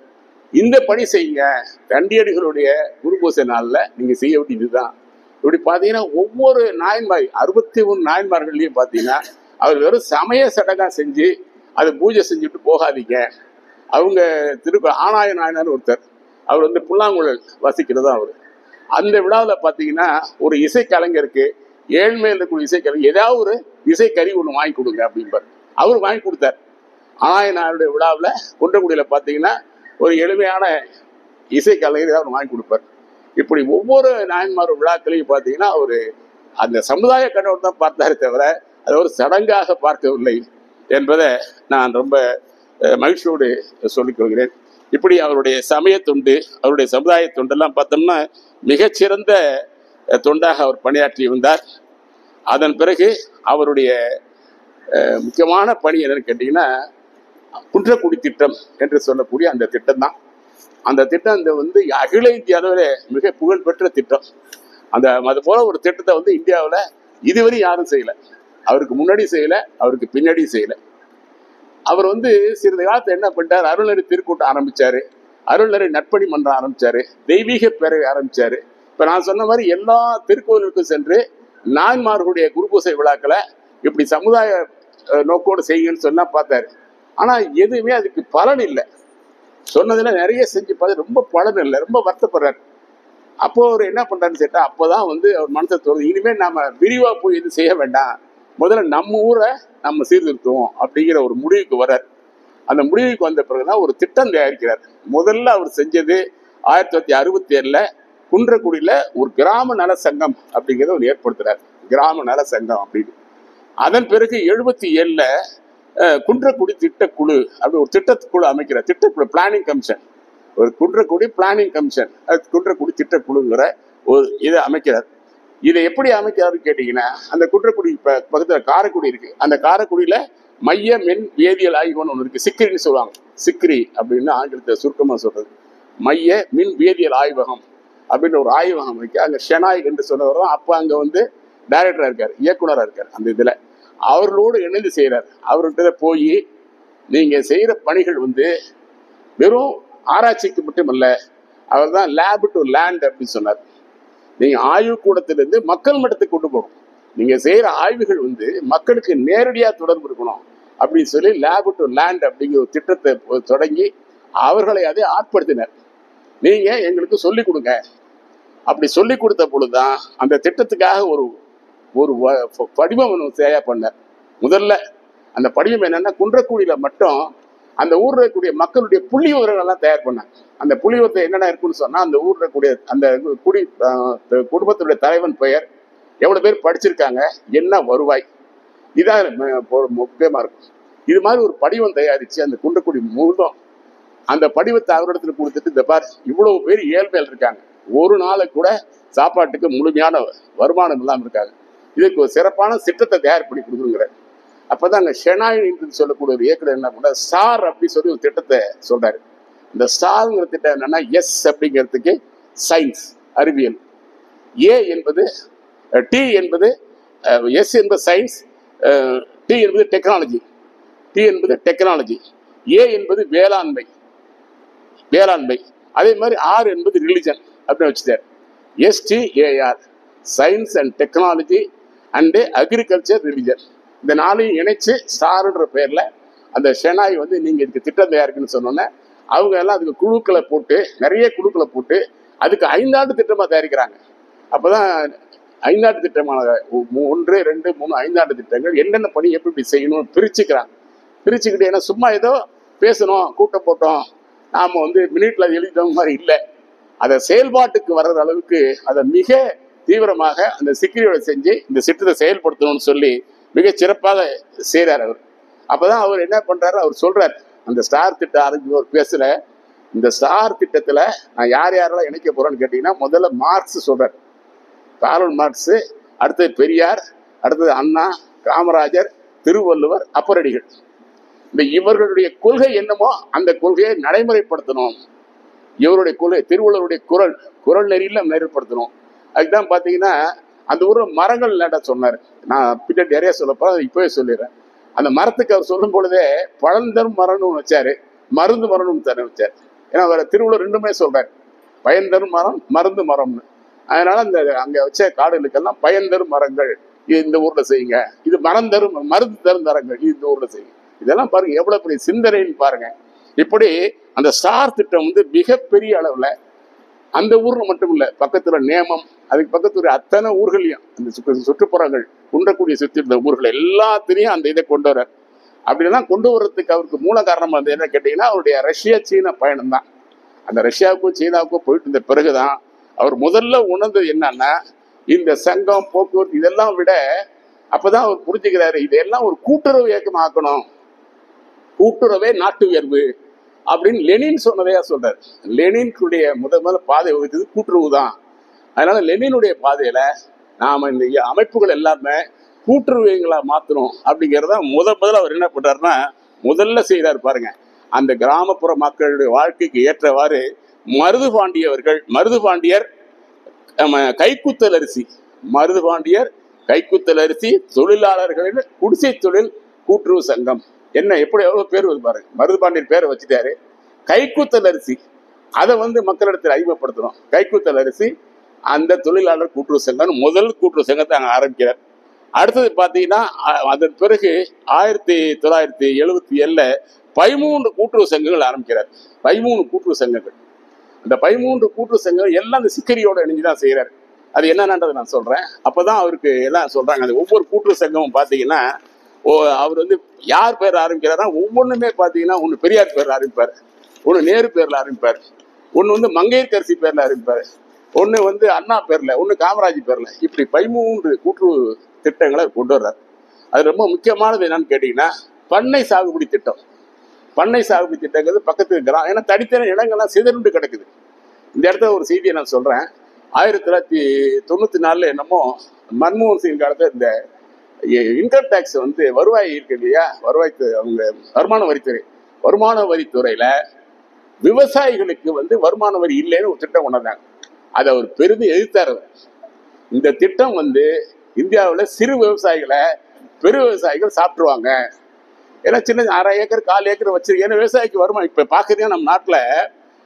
இந்த பணி செய்யுங்க, தண்டியடிகளுடைய குருபூசை நாள்ல நீங்க செய்ய வேண்டியதுதான். இப்படி பாத்தீங்கன்னா ஒவ்வொரு நாயன்மார் 61 நாயன்மார்கள்லயும் பாத்தீங்கன்னா அவர் வெறும் சமய சடங்கா செஞ்சு அதை பூஜை செஞ்சுட்டு போகாதீங்க. அவங்க ஆனாய நாயனார் ஒருத்தர், அவர் வந்து புல்லாங்குழல் வசிக்கிறதா அவர். அந்த விழாவில் பார்த்தீங்கன்னா ஒரு இசைக்கலைஞருக்கு ஏழ்மையில் இருக்கக்கூடிய இசைக்கலைஞர் ஏதாவது ஒரு இசைக்கறி ஒன்று வாங்கி கொடுங்க அப்படின்பார். அவர் வாங்கி கொடுத்தார். ஆனாய நாயனுடைய விழாவில் குன்றக்குடியில் பார்த்தீங்கன்னா ஒரு எளிமையான இசைக்கலைஞர் ஏதாவது வாங்கி கொடுப்பார். இப்படி ஒவ்வொரு நாயன்மார் விழாக்களையும் பார்த்தீங்கன்னா அவர் அந்த சமுதாய கண்ணோடு தான் பார்த்தாரே தவிர அதை ஒரு சடங்காக பார்க்கவில்லை என்பதை நான் ரொம்ப மகிழ்ச்சியோடு சொல்லிக் கொள்கிறேன். இப்படி அவருடைய சமய தொண்டு, அவருடைய சமுதாய தொண்டெல்லாம் பார்த்தோம்னா மிகச்சிறந்த தொண்டாக அவர் பணியாற்றி வந்தார். அதன் பிறகு அவருடைய முக்கியமான பணி என்னன்னு கேட்டீங்கன்னா குன்றக்குடி திட்டம் என்று சொல்லக்கூடிய அந்த திட்டம் தான். அந்த திட்டம் வந்து அகில இந்திய அளவில் மிக புகழ்பெற்ற திட்டம். அது போல ஒரு திட்டத்தை வந்து இந்தியாவில் இதுவரை யாரும் செய்யலை. அவருக்கு முன்னாடி செய்யலை, அவருக்கு பின்னாடி செய்யலை. அவர் வந்து சிறிது காலத்தை என்ன பண்ணிட்டார், அருள்நெறி திருக்கூட்டம் ஆரம்பிச்சாரு, அருள்நெறி நட்பணி மன்றம் ஆரம்பிச்சாரு, தெய்வீக பேரவை ஆரம்பிச்சாரு. இப்ப நான் சொன்ன மாதிரி எல்லா திருக்கோவிலுக்கும் சென்று நாயன்மார்களுடைய குருபூசை விழாக்களை இப்படி சமுதாய நோக்கோடு செய்யுங்கன்னு சொன்னா பார்த்தாரு. ஆனா எதுவுமே அதுக்கு பலன் இல்லை. சொன்னதுல நிறைய செஞ்சு பார்த்து ரொம்ப பலன் இல்லை, ரொம்ப வருத்தப்படுறாரு. அப்போ அவர் என்ன பண்றாருன்னு கேட்டா, அப்போதான் வந்து அவர் மனசை தோணுது, இனிமேல் நாம விரிவா போய் எதுவும் செய்ய வேண்டாம், முதல்ல நம்ம ஊரை நம்ம சீர்திருத்துவோம் அப்படிங்கிற ஒரு முடிவுக்கு வர்றார். அந்த முடிவுக்கு வந்த பிறகுதான் ஒரு திட்டம் தயாரிக்கிறார். முதல்ல அவர் செஞ்சது 1967 குன்றக்குடியில ஒரு கிராம நல சங்கம் அப்படிங்கிறத ஒரு ஏற்படுத்துறாரு, கிராம நல சங்கம் அப்படின்னு. அதன் பிறகு 77 குன்றக்குடி திட்டக்குழு அப்படி ஒரு திட்டக்குழு அமைக்கிறார். திட்டக்குழு பிளானிங் கமிஷன், ஒரு குன்றக்குடி பிளானிங் கமிஷன், குன்றக்குடி திட்டக்குழுங்கிற ஒரு இதை அமைக்கிறார். இதை எப்படி அமைக்கிறாருன்னு கேட்டீங்கன்னா, அந்த குன்றக்குடி பக்கத்தில் காரைக்குடி இருக்கு. அந்த காரைக்குடியில மைய மின் வேதியியல் ஆய்வகம் ஒன்று இருக்கு, சிக்ரின்னு சொல்லுவாங்க. சிக்ரி அப்படின்னு ஆங்கிலத்தை சுருக்கமாக சொல்றது, மைய மின் வேதியியல் ஆய்வகம். அப்படின்னு ஒரு ஆய்வகம் இருக்கு. அங்க ஷெனாய் என்று சொன்னவர் தான் அப்ப அங்க வந்து டைரக்டரா இருக்காரு, இயக்குனரா இருக்காரு. அந்த இதுல அவர்களோடு இணைந்து செய்யறாரு. அவர்கிட்ட போய் நீங்க செய்யற பணிகள் வந்து வெறும் ஆராய்ச்சிக்கு மட்டுமல்ல, அவர் தான் லேப் டு லேண்ட் அப்படின்னு சொன்னார். நீங்க ஆய்வு கூடத்திலிருந்து மக்கள் மட்டத்துக்கு கொண்டு போகணும். நீங்க செய்யற ஆய்வுகள் வந்து மக்களுக்கு நேரடியா தொடர்பு இருக்கணும் அப்படின்னு சொல்லி லேப் டு லேண்ட் அப்படிங்கிற ஒரு திட்டத்தை தொடங்கி அவர்களை அதை ஆட்படுத்தினர். நீங்க எங்களுக்கு சொல்லிக் கொடுங்க. அப்படி சொல்லிக் கொடுத்த பொழுதுதான் அந்த திட்டத்துக்காக ஒரு ஒரு படிவம் தயார் பண்ணார். முதல்ல அந்த படிவம் என்னன்னா, குன்றக்குடியில மட்டும் அந்த ஊர்ல இருக்கக்கூடிய மக்களுடைய புள்ளி விவரங்கள் எல்லாம் தயார் பண்ணாங்க. அந்த புள்ளி விவரத்தை என்னென்ன இருக்குன்னு சொன்னா, அந்த ஊர்ல இருக்கக்கூடிய அந்த குடும்பத்துடைய தலைவன் பெயர், எவ்வளவு பேர் படிச்சிருக்காங்க, என்ன வருவாய், இதான் முக்கியமா இருக்கும். இது மாதிரி ஒரு படிவம் தயாரிச்சு அந்த குன்றக்குடி முழுதும் அந்த படிவத்தை அவரிடத்துல கொடுத்துட்டு, இந்த பார் இவ்வளவு பேர் ஏழ்மையில் இருக்காங்க, ஒரு நாளை கூட சாப்பாட்டுக்கு முழுமையான வருமானம் இல்லாமல் இருக்காங்க, இதுக்கு ஒரு சிறப்பான திட்டத்தை தயார் பண்ணி கொடுக்குங்கிறார். அப்பதான் அங்க ஷெனாய் என்று சொல்லக்கூடிய ஒரு இயக்குனர் என்ன பண்ண, ஸ்டார் அப்படி சொல்லி ஒரு திட்டத்தை சொல்றாரு. இந்த ஸ்டார்ங்கிற திட்டம் என்னன்னா, எஸ் அப்படிங்கிறதுக்கு சயின்ஸ் அறிவியல், ஏ என்பது டி என்பது எஸ் என்பது சயின்ஸ், டி என்பது டெக்னாலஜி, டி என்பது டெக்னாலஜி, ஏ என்பது வேளாண்மை, வேளாண்மை, அதே மாதிரி ஆர் என்பது ரிலிஜன் அப்படின்னு வச்சுட்டார். STAR science and technology and agriculture religion, இந்த நாளையும் இணைச்சு ஸ்டார்ன்ற பேர்ல அந்த ஷெனாய் வந்து நீங்க இதுக்கு திட்டம் தயாரிக்குன்னு சொன்னோன்னே அவங்க எல்லாம் அதுக்கு குழுக்களை போட்டு, நிறைய குழுக்களை போட்டு அதுக்கு 5 ஆண்டு திட்டமா தயாரிக்கிறாங்க. அப்பதான் 5 ஆண்டு திட்டமான 1, 2, 3, 5 ஆண்டு திட்டங்கள் என்னென்ன பணி எப்படி செய்யணும்னு பிரிச்சுக்கிறாங்க. பிரிச்சுக்கிட்டு ஏன்னா சும்மா ஏதோ பேசணும், கூட்டம் போட்டோம், நாம வந்து மினிட்ல எழுதிட்ட மாதிரி இல்லை, அதை செயல்பாட்டுக்கு வர்ற அளவுக்கு அதை மிக தீவிரமாக அந்த சிக்கிரியோட செஞ்சு இந்த திட்டத்தை செயல்படுத்தணும்னு சொல்லி மிக சிறப்பாக செய்கிறார் அவர். அப்பதான் அவர் என்ன பண்றாரு, அவர் சொல்றாரு, அந்த ஸ்டார் திட்டம் ஆரம்பிச்சு ஒரு பேசுற, இந்த ஸ்டார் திட்டத்துல நான் யாரெல்லாம் இணைக்க போறேன்னு கேட்டீங்கன்னா, முதல்ல மார்க்ஸ் சொல்றாரு, கார்ல் மார்க்ஸ், அடுத்தது பெரியார், அடுத்தது அண்ணா, காமராஜர், திருவள்ளுவர், அப்பரடிகள். இந்த இவர்களுடைய கொள்கை என்னமோ அந்த கொள்கையை நடைமுறைப்படுத்தணும். இவருடைய கொள்கை திருவள்ளுவருடைய குரல் நெறியில நடைமுறைப்படுத்தணும். அதுதான் பாத்தீங்கன்னா அந்த ஊர்ல மரங்கள் நட சொன்னாரு. நான் பின்னாடி நிறைய சொல்லப்போ இப்பவே சொல்லிடுறேன். அந்த மரத்துக்கு அவர் சொல்லும் பொழுதே பழந்தரும் மரம்னு வச்சாரு, மருந்து மரம்னு தர வச்சாரு. ஏன்னா வேற திருவள்ளுவர் 2மே சொல்றாரு, பயன்தரும் மரம், மருந்து மரம்னு. அதனால அந்த அங்க வச்ச காடுகளுக்கெல்லாம் பயன்தரும் மரங்கள் இது இந்த ஊர்ல செய்யுங்க, இது மரம் தரும் மருந்து தரும் மரங்கள் இது இந்த ஊர்ல செய்யுங்க. இதெல்லாம் பாருங்க எவ்வளவு பெரிய சிந்தனைன்னு பாருங்க. இப்படி அந்த ஸ்டார் திட்டம் வந்து மிகப்பெரிய அளவுல அந்த ஊர்ல மட்டும் இல்ல, பக்கத்துல நேமம், அதுக்கு பக்கத்துல அத்தனை ஊர்களையும் அந்த சுற்றுப்புறங்கள் குன்றக்கூடிய சுற்றி இருந்த ஊர்கள் எல்லாத்திலையும் அந்த இதை கொண்டு வர்றார். அப்படிலாம் கொண்டு வர்றதுக்கு அவருக்கு மூல காரணமா இருந்தது என்ன கேட்டீங்கன்னா, அவருடைய ரஷ்யா சீன பயணம் தான். அந்த ரஷ்யாவுக்கும் சீனாவுக்கும் போயிட்டு இருந்த பிறகுதான் அவர் முதல்ல உணர்ந்தது என்னன்னா, இந்த சங்கம் போக்குவரத்து இதெல்லாம் விட அப்பதான் அவர் புரிஞ்சுக்கிறாரு, இதெல்லாம் ஒரு கூட்டுறவு இயக்கம் ஆக்கணும், கூட்டுறவே நாட்டு உயர்வு அப்படின்னு லெனின் சொன்னதையா சொல்றாரு. லெனினுடைய முதல் பாதை வகுத்தது கூட்டுறவு தான். அதனால லெனினுடைய பாதையில நாம இந்த அமைப்புகள் எல்லாமே கூட்டுறவுகளா மாத்தணும் அப்படிங்கிறத முதல்ல அவர் என்ன பண்றாருன்னா, முதல்ல செய்யறாரு பாருங்க. அந்த கிராமப்புற மக்களுடைய வாழ்க்கைக்கு ஏற்றவாறு மருதுபாண்டியர் கைக்குத்தல் அரிசி, மருதுபாண்டியர் கைக்குத்தல் அரிசி தொழிலாளர்களின் குடிசை தொழில் கூட்டுறவு சங்கம், என்ன எப்படி எவ்வளவு பேர் பாருங்க, மருதுபாண்டியர் பேரை வச்சுட்டாரு. கைக்குத்தல் அரிசி அதை வந்து மக்களிடத்தில் அறிமுகப்படுத்தணும். கைக்குத்தல் அரிசி அந்த தொழிலாளர் கூட்டுறவு சங்கம் முதல் கூட்டுறவு சங்கத்தை அங்கே ஆரம்பிக்கிறார். அடுத்தது பார்த்தீங்கன்னா அதன் பிறகு 1977 13 கூட்டுறவு சங்கங்கள் ஆரம்பிக்கிறார். 13 கூட்டுறவு சங்கங்கள். அந்த 13 கூட்டுறவு சங்கங்கள் எல்லாம் அந்த சிக்கரியோட இணைஞ்சுதான் செய்யறாரு. அது என்னன்றதை நான் சொல்றேன். அப்பதான் அவருக்கு எல்லாம் சொல்றாங்க. அது ஒவ்வொரு கூட்டுறவு சங்கமும் பார்த்தீங்கன்னா அவர் வந்து யார் பேர் ஆரம்பிக்கிறாருன்னா, ஒவ்வொன்றுமே பார்த்தீங்கன்னா ஒன்று பெரியார் பேர்ல ஆரம்பிப்பார், ஒன்று நேரு பேர்ல ஆரம்பிப்பார், ஒன்று வந்து மங்கையர்கரசி பேர்ல ஆரம்பிப்பார், ஒன்று வந்து அண்ணா பேர்ல, ஒன்று காமராஜ் பேர்ல, இப்படி 13 கூட்டுறவு திட்டங்களை கொண்டு வர்றாரு. அது ரொம்ப முக்கியமானது என்னன்னு கேட்டீங்கன்னா, பண்ணை சாகுபடி திட்டம். பண்ணை சாகுபடி திட்டங்கிறது பக்கத்து கிராமம், ஏன்னா தனித்தனி இடங்கள்லாம் சிதறுண்டு கிடக்குது. இந்த இடத்துல ஒரு செய்தியை நான் சொல்றேன். 1994 என்னமோ மன்மோகன் சிங் காலத்துல இந்த இன்கம் டேக்ஸ் வந்து வருவாய் இருக்கு இல்லையா, அவங்க வருமான வரித்துறையில விவசாயிகளுக்கு வந்து வருமான வரி இல்லைன்னு ஒரு திட்டம் கொண்டாந்தாங்க. அதை அவர் பெரிதும் எதிர்த்தார். இந்த திட்டம் வந்து இந்தியாவில் சிறு விவசாயிகளை பெரு விவசாயிகள் சாப்பிட்டுருவாங்க. ஏன்னா சின்ன 1/2 ஏக்கர் 1/4 ஏக்கர் வச்சிருக்கேன் விவசாயிக்கு வருமா. இப்ப பாக்குறீங்கன்னா நம்ம நாட்டுல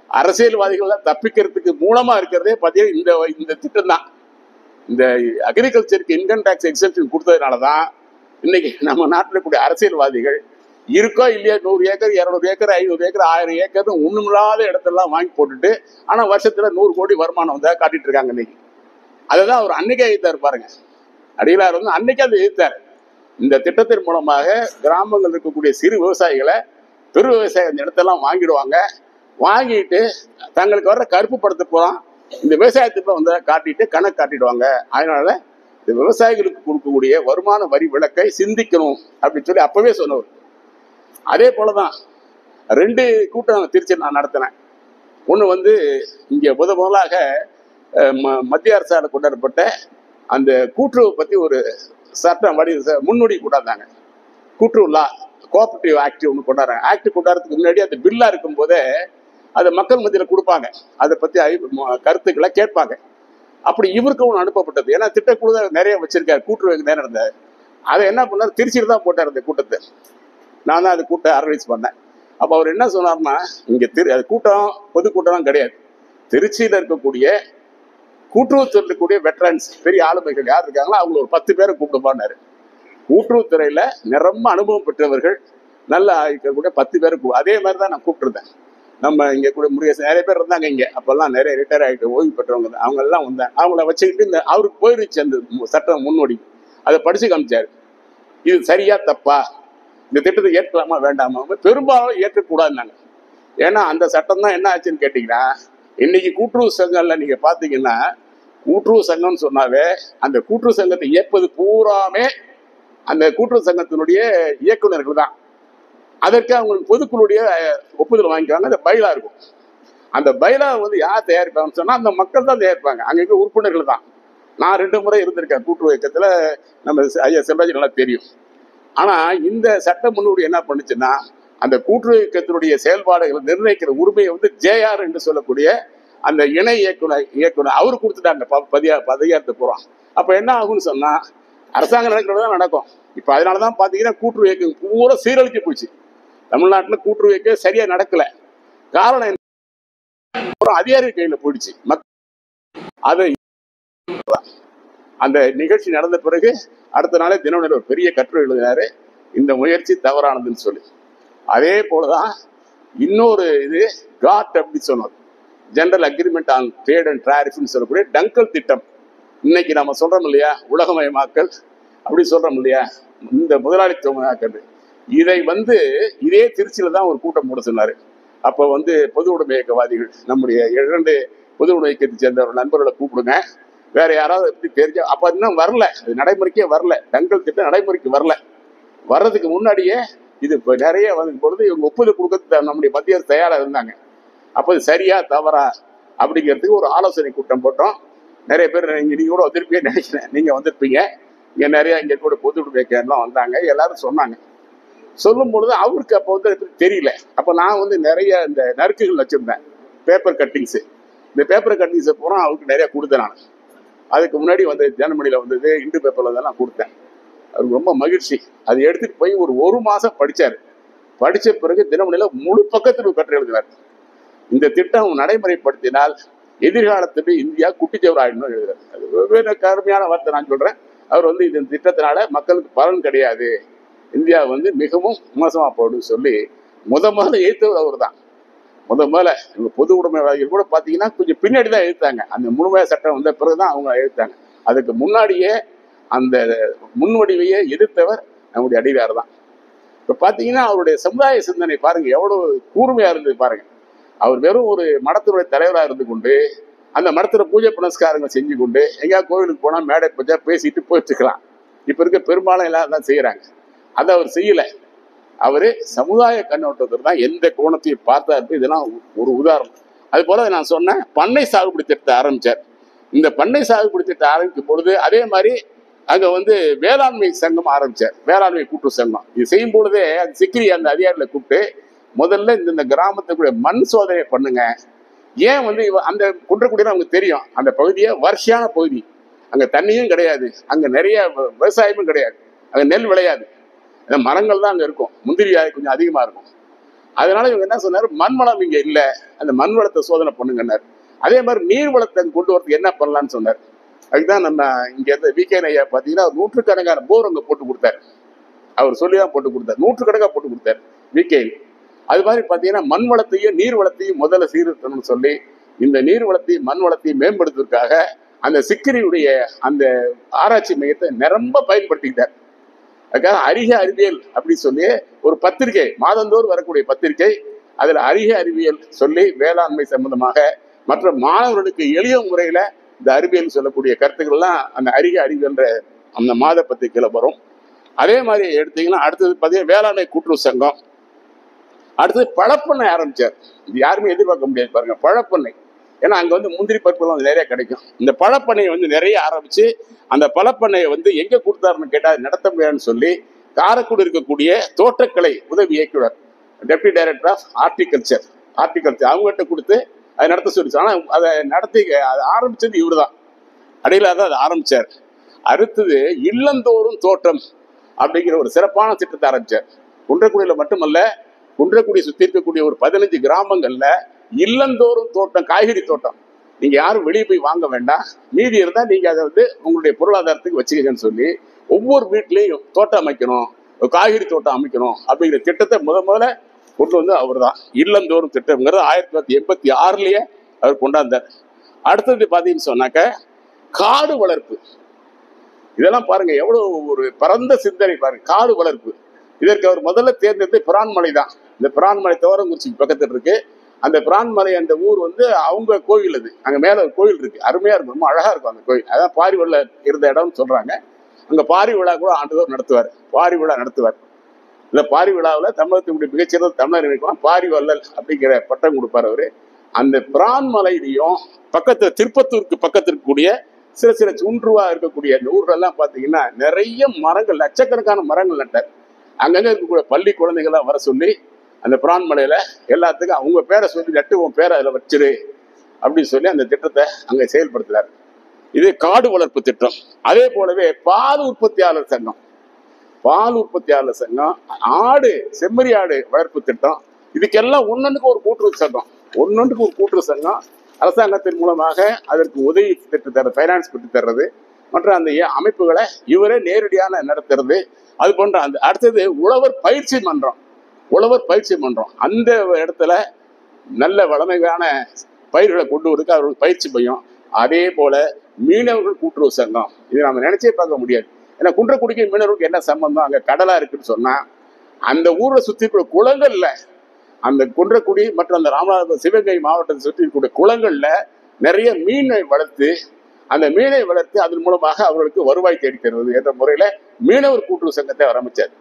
அரசியல்வாதிகள் தப்பிக்கிறதுக்கு மூலமா இருக்கிறதே பாத்தீங்கன்னா இந்த திட்டம் தான். இந்த அக்ரிகல்ச்சருக்கு இன்கம் டாக்ஸ் எக்ஸம்ஷன் கொடுத்ததுனாலதான் இன்னைக்கு நம்ம நாட்டில் கூடிய அரசியல்வாதிகள் இருக்கோ இல்லையா 100 ஏக்கர் 200 ஏக்கர் 500 ஏக்கர் 1000 ஏக்கர் ஒண்ணுமில்லாத இடத்தெல்லாம் வாங்கி போட்டுட்டு ஆனா வருஷத்துல 100 கோடி வருமானம் வந்து காட்டிட்டு இருக்காங்க இன்னைக்கு. அதுதான் அவர் அன்னைக்கே எதிர்த்தார் பாருங்க. அடிகளார் வந்து அன்னைக்கே அதை எதிர்த்தார். இந்த திட்டத்தின் மூலமாக கிராமங்கள் இருக்கக்கூடிய சிறு விவசாயிகளை பெரு விவசாய இடத்தெல்லாம் வாங்கிடுவாங்க. வாங்கிட்டு தங்களுக்கு வர்ற கருப்பு படத்தை போலாம் இந்த விவசாயத்துக்கு வந்து காட்டிட்டு கணக்கு காட்டிடுவாங்க. அதனால இந்த விவசாயிகளுக்கு கொடுக்கக்கூடிய வருமான வரி விலக்கை சிந்திக்கணும் அப்படின்னு சொல்லி அப்பவே சொன்னவர். அதே போலதான் 2 கூட்டம் திருச்சி நான் நடத்தினேன். ஒண்ணு வந்து இங்க முதலாக மத்திய அரசால் கொண்டாடப்பட்ட அந்த கூட்டுறவு பத்தி ஒரு சட்டம் முன்னோடி கொண்டாந்தாங்க. கூட்டுறவு லா கோஆபரேட்டிவ் ஆக்ட் ஒன்று கொண்டாடுறாங்க. ஆக்ட் கொண்டாடுறதுக்கு முன்னாடி அந்த பில்லா இருக்கும் போதே அதை மக்கள் மத்தியில் கொடுப்பாங்க. அதை பத்தி கருத்துக்களை கேட்பாங்க. அப்படி இவருக்கு ஒன்று அனுப்பப்பட்டது. ஏன்னா திட்டக்குழு தான் நிறைய வச்சிருக்காரு. கூட்டுறவுக்கு நேரம் இருந்தது. அதை என்ன பண்ணார், திருச்சியில் தான் போட்டார் அந்த கூட்டத்தை. நான் தான் அது கூட்டம் ஆர்கனைஸ் பண்ணேன். அப்போ அவர் என்ன சொன்னார்னா, இங்க அது கூட்டம் பொதுக்கூட்டம் கிடையாது. திருச்சியில் இருக்கக்கூடிய கூட்டுறவுத்துறையில் இருக்கக்கூடிய வெட்டரன்ஸ் பெரிய ஆளுமைகள் யார் இருக்காங்களோ அவங்க ஒரு 10 பேரை கூப்பிடுப்பாரு. கூட்டுறவுத்துறையில நிரம்ப அனுபவம் பெற்றவர்கள் நல்லா இருக்கக்கூடிய 10 பேரை அதே மாதிரி தான் நான் கூப்பிட்டுருந்தேன். நம்ம இங்க கூட முருகேசன் நிறைய பேர் இருந்தாங்க இங்க. அப்பெல்லாம் நிறைய ரிட்டையர் ஆகிட்டு ஓய்வு பெற்றவங்க அவங்க எல்லாம் வந்தாங்க. அவங்கள வச்சுக்கிட்டு இந்த அவருக்கு போயிருச்சு அந்த சட்டம் முன்னோடி. அதை படிச்சு காமிச்சாரு. இது சரியா தப்பா, இந்த திட்டத்தை ஏற்கலாமா வேண்டாமா, பெரும்பாலும் ஏற்கக்கூடாதுன்னாங்க. ஏன்னா அந்த சட்டம் தான் என்ன ஆச்சுன்னு கேட்டீங்கன்னா, இன்னைக்கு கூட்டுறவு சங்கம்ல நீங்க பாத்தீங்கன்னா கூட்டுறவு சங்கம்னு சொன்னாவே அந்த கூட்டுறவு சங்கத்தை இயக்குவது பூராமே அந்த கூட்டுறவு சங்கத்தினுடைய இயக்குநர்கள் தான். அதற்கு அவங்களுக்கு பொதுக்குழுடைய ஒப்புதல் வாங்கிக்குவாங்க. அந்த பைலா இருக்கும். அந்த பைலா வந்து யார் தயாரிப்பாங்கன்னு சொன்னா அந்த மக்கள் தான் தயாரிப்பாங்க. அங்க இருக்க உறுப்பினர்கள் தான். நான் 2 முறை இருந்திருக்கேன் கூட்டுறவு இயக்கத்துல. நம்ம ஐயா செல்வராஜ் நல்லா தெரியும். ஆனா இந்த சட்ட முன்னோடி என்ன பண்ணுச்சுன்னா, அந்த கூட்டுறவு இயக்கத்தினுடைய செயல்பாடுகளை நிர்ணயிக்கிற உரிமையை வந்து ஜேஆர் என்று சொல்லக்கூடிய அந்த இணை இயக்குனர் அவரு கொடுத்துட்டாங்க பதிகாரத்தை போறோம். அப்ப என்ன ஆகும்னு சொன்னா அரசாங்கம் நடக்கிறதான் நடக்கும். இப்ப அதனாலதான் பாத்தீங்கன்னா கூட்டுறவு இயக்கம் பூரா சீரழிச்சு போச்சு. தமிழ்நாட்டுல கூட்டுறவு இயக்கம் சரியா நடக்கல. காரணம் அதிகாரி கையில போயிடுச்சு. அது அந்த நிகழ்ச்சி நடந்த பிறகு அடுத்த நாளே தினமலர் ஒரு பெரிய கட்டுரை எழுதினாரு, இந்த முயற்சி தவறானதுன்னு சொல்லி. அதே போலதான் இன்னொரு இது காட் அப்படி சொன்னது, general agreement on trade and டாரிஃப்னு சொல்லக்கூடிய டங்கல் திட்டம். இன்னைக்கு நம்ம சொல்றோம் இல்லையா, உலகமயமாக்கல் அப்படி சொல்றோம் இல்லையா, இந்த முதலாளித்துவமாக்கல். இதை வந்து இதே திருச்சியில தான் ஒரு கூட்டம் போட சொன்னாரு. அப்ப வந்து பொது உடைமை இயக்கவாதிகள் நம்முடைய 2 பொது உடைமை இயக்கத்தை சேர்ந்த ஒரு நண்பர்களை கூப்பிடுங்க, வேற யாராவது எப்படி தெரிஞ்ச. அப்ப இன்னும் வரல, அது நடைமுறைக்கே வரல, டங்கல் திட்டம் நடைமுறைக்கு வரல. வர்றதுக்கு முன்னாடியே இது நிறைய வந்து பொழுது இவங்க ஒப்புதல் கொடுக்க நம்முடைய மத்திய அரசு தயாரா இருந்தாங்க. அப்போ இது சரியா தவறா அப்படிங்கிறதுக்கு ஒரு ஆலோசனை கூட்டம் போட்டோம். நிறைய பேர் நீங்க கூட வந்திருப்பீங்க நினைக்கிறேன். நீங்க வந்திருப்பீங்க. இங்க நிறைய இங்க கூட பொது உடைமை இயக்கம் வந்தாங்க. எல்லாரும் சொன்னாங்க. சொல்லும் பொழுது அவருக்கு அப்போ வந்து தெரியல. அப்ப நான் வந்து நிறைய இந்த நறுக்குகள் வச்சிருந்தேன், பேப்பர் கட்டிங்ஸ். இந்த பேப்பர் கட்டிங்ஸை பூரா அவருக்கு நிறைய கொடுத்தேன் நான். அதுக்கு முன்னாடி வந்து தினமணியில வந்தது, இந்து பேப்பர்ல இதெல்லாம் கொடுத்தேன். அவருக்கு ரொம்ப மகிழ்ச்சி. அதை எடுத்துட்டு போய் ஒரு மாசம் படிச்சாரு. படிச்ச பிறகு தினமணியில முழு பக்கத்தில் கட்டுரை எழுதினார். இந்த திட்டம் நடைமுறைப்படுத்தினால் எதிர்காலத்துக்கு இந்தியா குட்டிச்சவர் ஆயிடணும் எழுதுறாரு. அது வெவ்வேறு கருமையான வார்த்தை நான் சொல்றேன். அவர் வந்து இந்த திட்டத்தினால மக்களுக்கு பலன் கிடையாது, இந்தியா வந்து மிகவும் மோசமா போடும் சொல்லி முதல்ல எழுத்தவர் அவர் தான். முதல்ல பொது உடைமைவாதிகள் கூட பாத்தீங்கன்னா கொஞ்சம் பின்னாடி தான் எழுத்தாங்க. அந்த முழுமையா சட்டம் வந்த பிறகுதான் அவங்க எழுத்தாங்க. அதுக்கு முன்னாடியே அந்த முன்வடிவையே எதிர்த்தவர் நம்முடைய அடியார் தான். இப்ப பாத்தீங்கன்னா அவருடைய சமுதாய சிந்தனை பாருங்க எவ்வளவு கூர்மையா இருந்தது பாருங்க. அவர் வெறும் ஒரு மடத்தினுடைய தலைவராக இருந்து கொண்டு அந்த மடத்துல பூஜை புனஸ்காரங்கள் செஞ்சு கொண்டு எங்கேயா கோவிலுக்கு போனா மேடை பூஜை பேசிட்டு போயிட்டுருக்கலாம். இப்ப இருக்க பெரும்பாலும் எல்லாரும் தான் செய்யறாங்க. அதை அவர் செய்யல. அவரு சமுதாய கண்ணோட்டத்தில் தான் எந்த கோணத்தையும் பார்த்தாரு. இதெல்லாம் ஒரு உதாரணம். அது போல நான் சொன்னேன், பண்ணை சாகுபடி திட்டத்தை ஆரம்பிச்சார். இந்த பண்ணை சாகுபடி திட்டம் ஆரம்பிக்கும் பொழுது அதே மாதிரி அங்க வந்து வேளாண்மை சங்கம் ஆரம்பிச்சார், வேளாண்மை கூட்டுறவு சங்கம். இது செய்யும் பொழுதே அது சிக்கிரி அந்த அதிகாரிகளை கூப்பிட்டு முதல்ல இந்த கிராமத்துக்குரிய மண் சோதனை பண்ணுங்க, ஏன் வந்து அந்த குன்றக்குடியில நமக்கு தெரியும், அந்த பகுதியை வறட்சியான பகுதி, அங்க தண்ணியும் கிடையாது, அங்க நிறைய விவசாயமும் கிடையாது, அங்க நெல் விளையாது, அந்த மரங்கள் தான் அங்க இருக்கும், முந்திரி கொஞ்சம் அதிகமா இருக்கும். அதனால இவங்க என்ன சொன்னாரு, மண் வளம் இங்க இல்ல, அந்த மண் வளத்தை சோதனை பண்ணுங்கன்னாரு. அதே மாதிரி நீர் வளத்தை கொண்டு வரதுக்கு என்ன பண்ணலாம்னு சொன்னார். அதுதான் நம்ம இங்க இருந்து விகே ஐயா பாத்தீங்கன்னா நூற்றுக்கணக்கான போர் அங்க போட்டு கொடுத்தாரு. அவர் சொல்லிதான் போட்டு கொடுத்தாரு, நூற்றுக்கணக்கா போட்டு கொடுத்தாரு விகே. அது மாதிரி பாத்தீங்கன்னா மண் வளத்தையும் நீர் வளத்தையும் முதல்ல சீர்திருத்தணும்னு சொல்லி இந்த நீர் வளத்தையும் மண் வளத்தையும் மேம்படுத்துவதற்காக அந்த சிக்கிரியுடைய அந்த ஆராய்ச்சி மையத்தை நிரம்ப பயன்படுத்திக்கிட்டார். அதுக்காக அறிக அறிவியல் அப்படின்னு சொல்லி ஒரு பத்திரிகை, மாதந்தோறும் வரக்கூடிய பத்திரிகை, அதுல அறிக அறிவியல் சொல்லி வேளாண்மை சம்பந்தமாக மற்ற மாணவர்களுக்கு எளிய முறையில இந்த அறிவியல் சொல்லக்கூடிய கருத்துக்கள் எல்லாம் அந்த அறிக அறிவியல்ன்ற அந்த மாத பத்திரிகையில வரும். அதே மாதிரி எடுத்தீங்கன்னா அடுத்தது பார்த்தீங்கன்னா வேளாண்மை கூட்டுறவு சங்கம். அடுத்தது பழப்பண்ணை ஆரம்பிச்சார். இது யாருமே எதிர்பார்க்க முடியாது பாருங்க, பழப்பண்ணை. ஏன்னா அங்க வந்து முந்திரி பருப்புலாம் வந்து நிறைய கிடைக்கும். இந்த பழப்பண்ணையை வந்து நிறைய ஆரம்பிச்சு அந்த பழப்பண்ணையை வந்து எங்க கொடுத்தாருன்னு கேட்டா நடத்த முடியாதுன்னு சொல்லி காரைக்குடி இருக்கக்கூடிய தோட்டக்கலை உதவி இயக்குனர், டெப்டி டைரக்டர் ஆஃப் ஹார்டிகல்ச்சர் அவங்ககிட்ட கொடுத்து அதை நடத்த சொல்லிச்சு. ஆனா அதை நடத்தி அதை ஆரம்பிச்சது இவரு தான், அடையில தான் அதை ஆரம்பிச்சார். அடுத்தது இல்லந்தோறும் தோட்டம் அப்படிங்கிற ஒரு சிறப்பான திட்டத்தை ஆரம்பிச்சார். குன்றக்குடியில மட்டுமல்ல, குன்றக்குடியை சுத்தி இருக்கக்கூடிய ஒரு 15 கிராமங்கள்ல இல்லந்தோறும் தோட்டம், காய்கறி தோட்டம். நீங்க யாரும் வெளியே போய் வாங்க வேண்டாம், மீதி இருந்தா நீங்க அதை வந்து உங்களுடைய பொருளாதாரத்துக்கு வச்சுக்கங்கன்னு சொல்லி ஒவ்வொரு வீட்லயும் தோட்டம் அமைக்கணும், காய்கறி தோட்டம் அமைக்கணும் அப்படிங்கிற திட்டத்தை முதல்ல கொண்டு வந்து அவர் தான். இல்லந்தோறும் திட்டம்ங்கிறது 1986லயே அவர் கொண்டாந்தார். அடுத்தது பாத்தீங்கன்னு சொன்னாக்க காடு வளர்ப்பு. இதெல்லாம் பாருங்க எவ்வளவு ஒரு பரந்த சிந்தனை பாருங்க. காடு வளர்ப்பு, இதற்கு அவர் முதல்ல தேர்ந்தெடுத்து பிரான்மலை தான். இந்த பிரான்மலை தோரங்குறிச்சி பக்கத்துல இருக்கு. அந்த பிரான்மலை அந்த ஊர் வந்து அவங்க கோவில், அது அங்க மேல ஒரு கோவில் இருக்கு, அருமையா இருக்கும், ரொம்ப அழகா இருக்கும் அந்த கோவில். அதான் பாரி விழா இருந்த இடம்னு சொல்றாங்க. அங்க பாரி விழா கூட ஆண்டுதோறும் நடத்துவார், பாரி விழா நடத்துவார். இந்த பாரி விழாவில் தமிழகத்தினுடைய மிகச்சிறந்த தமிழர் இருக்கலாம் பாரி வள்ளல் அப்படிங்கிற பட்டம் கொடுப்பார் அவரு. அந்த பிரான்மலையிலையும் பக்கத்துல திருப்பத்தூருக்கு பக்கத்திற்கு கூடிய சில சுன்றுவா இருக்கக்கூடிய அந்த ஊர்களெல்லாம் பாத்தீங்கன்னா நிறைய மரங்கள், லட்சக்கணக்கான மரங்கள் நட்டார். அங்கங்க இருக்கக்கூடிய பள்ளி குழந்தைகள்லாம் வர சொல்லி அந்த பிரான்மலையில எல்லாத்துக்கும் அவங்க பேரை சொல்லி நட்டு உன் பேரை அதுல வச்சிரு அப்படின்னு சொல்லி அந்த திட்டத்தை அங்க செயல்படுத்துறாரு. இது காடு வளர்ப்பு திட்டம். அதே போலவே பால் உற்பத்தியாளர் சங்கம், ஆடு, செம்மறி ஆடு வளர்ப்பு திட்டம். இதுக்கெல்லாம் ஒன்னொன்றுக்கு ஒரு கூட்டுறவு சங்கம் அரசாங்கத்தின் மூலமாக அதற்கு உதவி பெற்று தர்றது, பைனான்ஸ் பெற்று தர்றது, மற்ற அந்த அமைப்புகளை இவரே நேரடியான நடத்துறது. அது போன்ற அந்த அடுத்தது உழவர் பயிற்சி மன்றம். அந்த இடத்துல நல்ல வளமையான பயிர்களை கொண்டு வரதுக்கு அவர்கள் பயிற்சி மையம். அதே போல மீனவர்கள் கூட்டுறவு சங்கம். இது நம்ம நினைச்சே பார்க்க முடியாது. ஏன்னா குன்றக்குடிக்கு மீனவர்களுக்கு என்ன சம்பந்தம்? அங்க கடலா இருக்குன்னு சொன்னா அந்த ஊரை சுற்றி இருக்கிற குளங்கள்ல, அந்த குன்றக்குடி மற்றும் அந்த ராமநாதபுரம் சிவகங்கை மாவட்டத்தை சுற்றி இருக்கக்கூடிய குளங்கள்ல நிறைய மீனை வளர்த்து அதன் மூலமாக அவர்களுக்கு வருவாய் தேடி தருவது என்ற முறையில மீனவர் கூட்டுறவு சங்கத்தை ஆரம்பிச்சார்.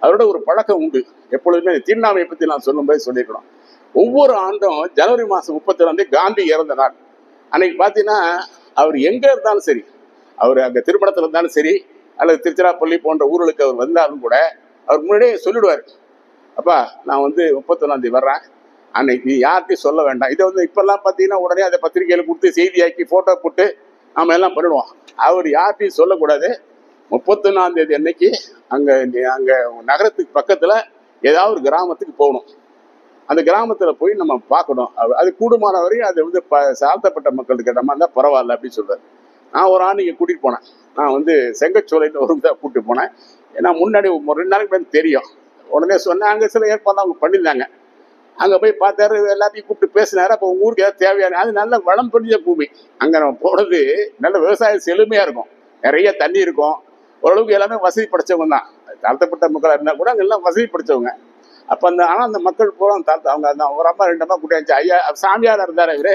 அவரோட ஒரு பழக்கம் உண்டு, எப்பொழுதுமே தீண்டாமையை பத்தி நான் சொல்லும்போது சொல்லியிருக்கணும். ஒவ்வொரு ஆண்டும் ஜனவரி மாசம் 31 காந்தி இறந்த நாள் அன்னைக்கு பாத்தீங்கன்னா அவர் எங்க இருந்தாலும் சரி, அவர் அங்க திருமணத்துல இருந்தாலும் சரி அல்லது திருச்சிராப்பள்ளி போன்ற ஊர்களுக்கு அவர் வந்தாலும் கூட அவர் முன்னாடியே சொல்லிடுவார், அப்பா நான் வந்து 31 வர்றேன், அன்னைக்கு யார்கிட்டையும் சொல்ல வேண்டாம். இதை வந்து இப்பெல்லாம் பார்த்தீங்கன்னா உடனே அதை பத்திரிகையில கொடுத்து செய்தியாக்கி போட்டோ போட்டு நாம எல்லாம் பண்ணிடுவோம். அவர் யார்கிட்டையும் சொல்லக்கூடாது. 31 அன்னைக்கு அங்க நகரத்துக்கு பக்கத்துல ஏதாவது ஒரு கிராமத்துக்கு போகணும். அந்த கிராமத்துல போய் நம்ம பார்க்கணும். அது கூடுமான வரையும் அது வந்து சாழ்த்தப்பட்ட மக்களுக்கு இடமா இருந்தா பரவாயில்ல அப்படின்னு சொல்றாரு. நான் ஒரு ஆள் இங்க கூட்டிட்டு போனேன். நான் வந்து செங்கச்சோலைன்னு ஒரு கூட்டிட்டு போனேன். ஏன்னா முன்னாடி 2 நாளைக்கு மேலே தெரியும். உடனே சொன்னேன், அங்கே சில ஏற்பாடு அவங்க பண்ணியிருந்தாங்க. அங்கே போய் பார்த்தாரு, எல்லாத்தையும் கூப்பிட்டு பேசினாரு. அப்போ ஊருக்கு ஏதாவது தேவையான, அது நல்ல வளம் பொழிஞ்ச பூமி. அங்கே நம்ம போனது நல்ல விவசாயம் செழுமையா இருக்கும், நிறைய தண்ணி இருக்கும், ஓரளவுக்கு எல்லாமே வசதி படைச்சவங்க தான். தாழ்த்தப்பட்ட மக்களாக இருந்தால் கூட அங்கே எல்லாம் வசதி படைச்சவங்க. அப்போ ஆனால் அந்த மக்கள் பூரா அவங்க அந்த ஒரு அம்மா 2 அம்மா கூட்டியாச்சு. ஐயா சாமியார் இருந்தார் இவரு.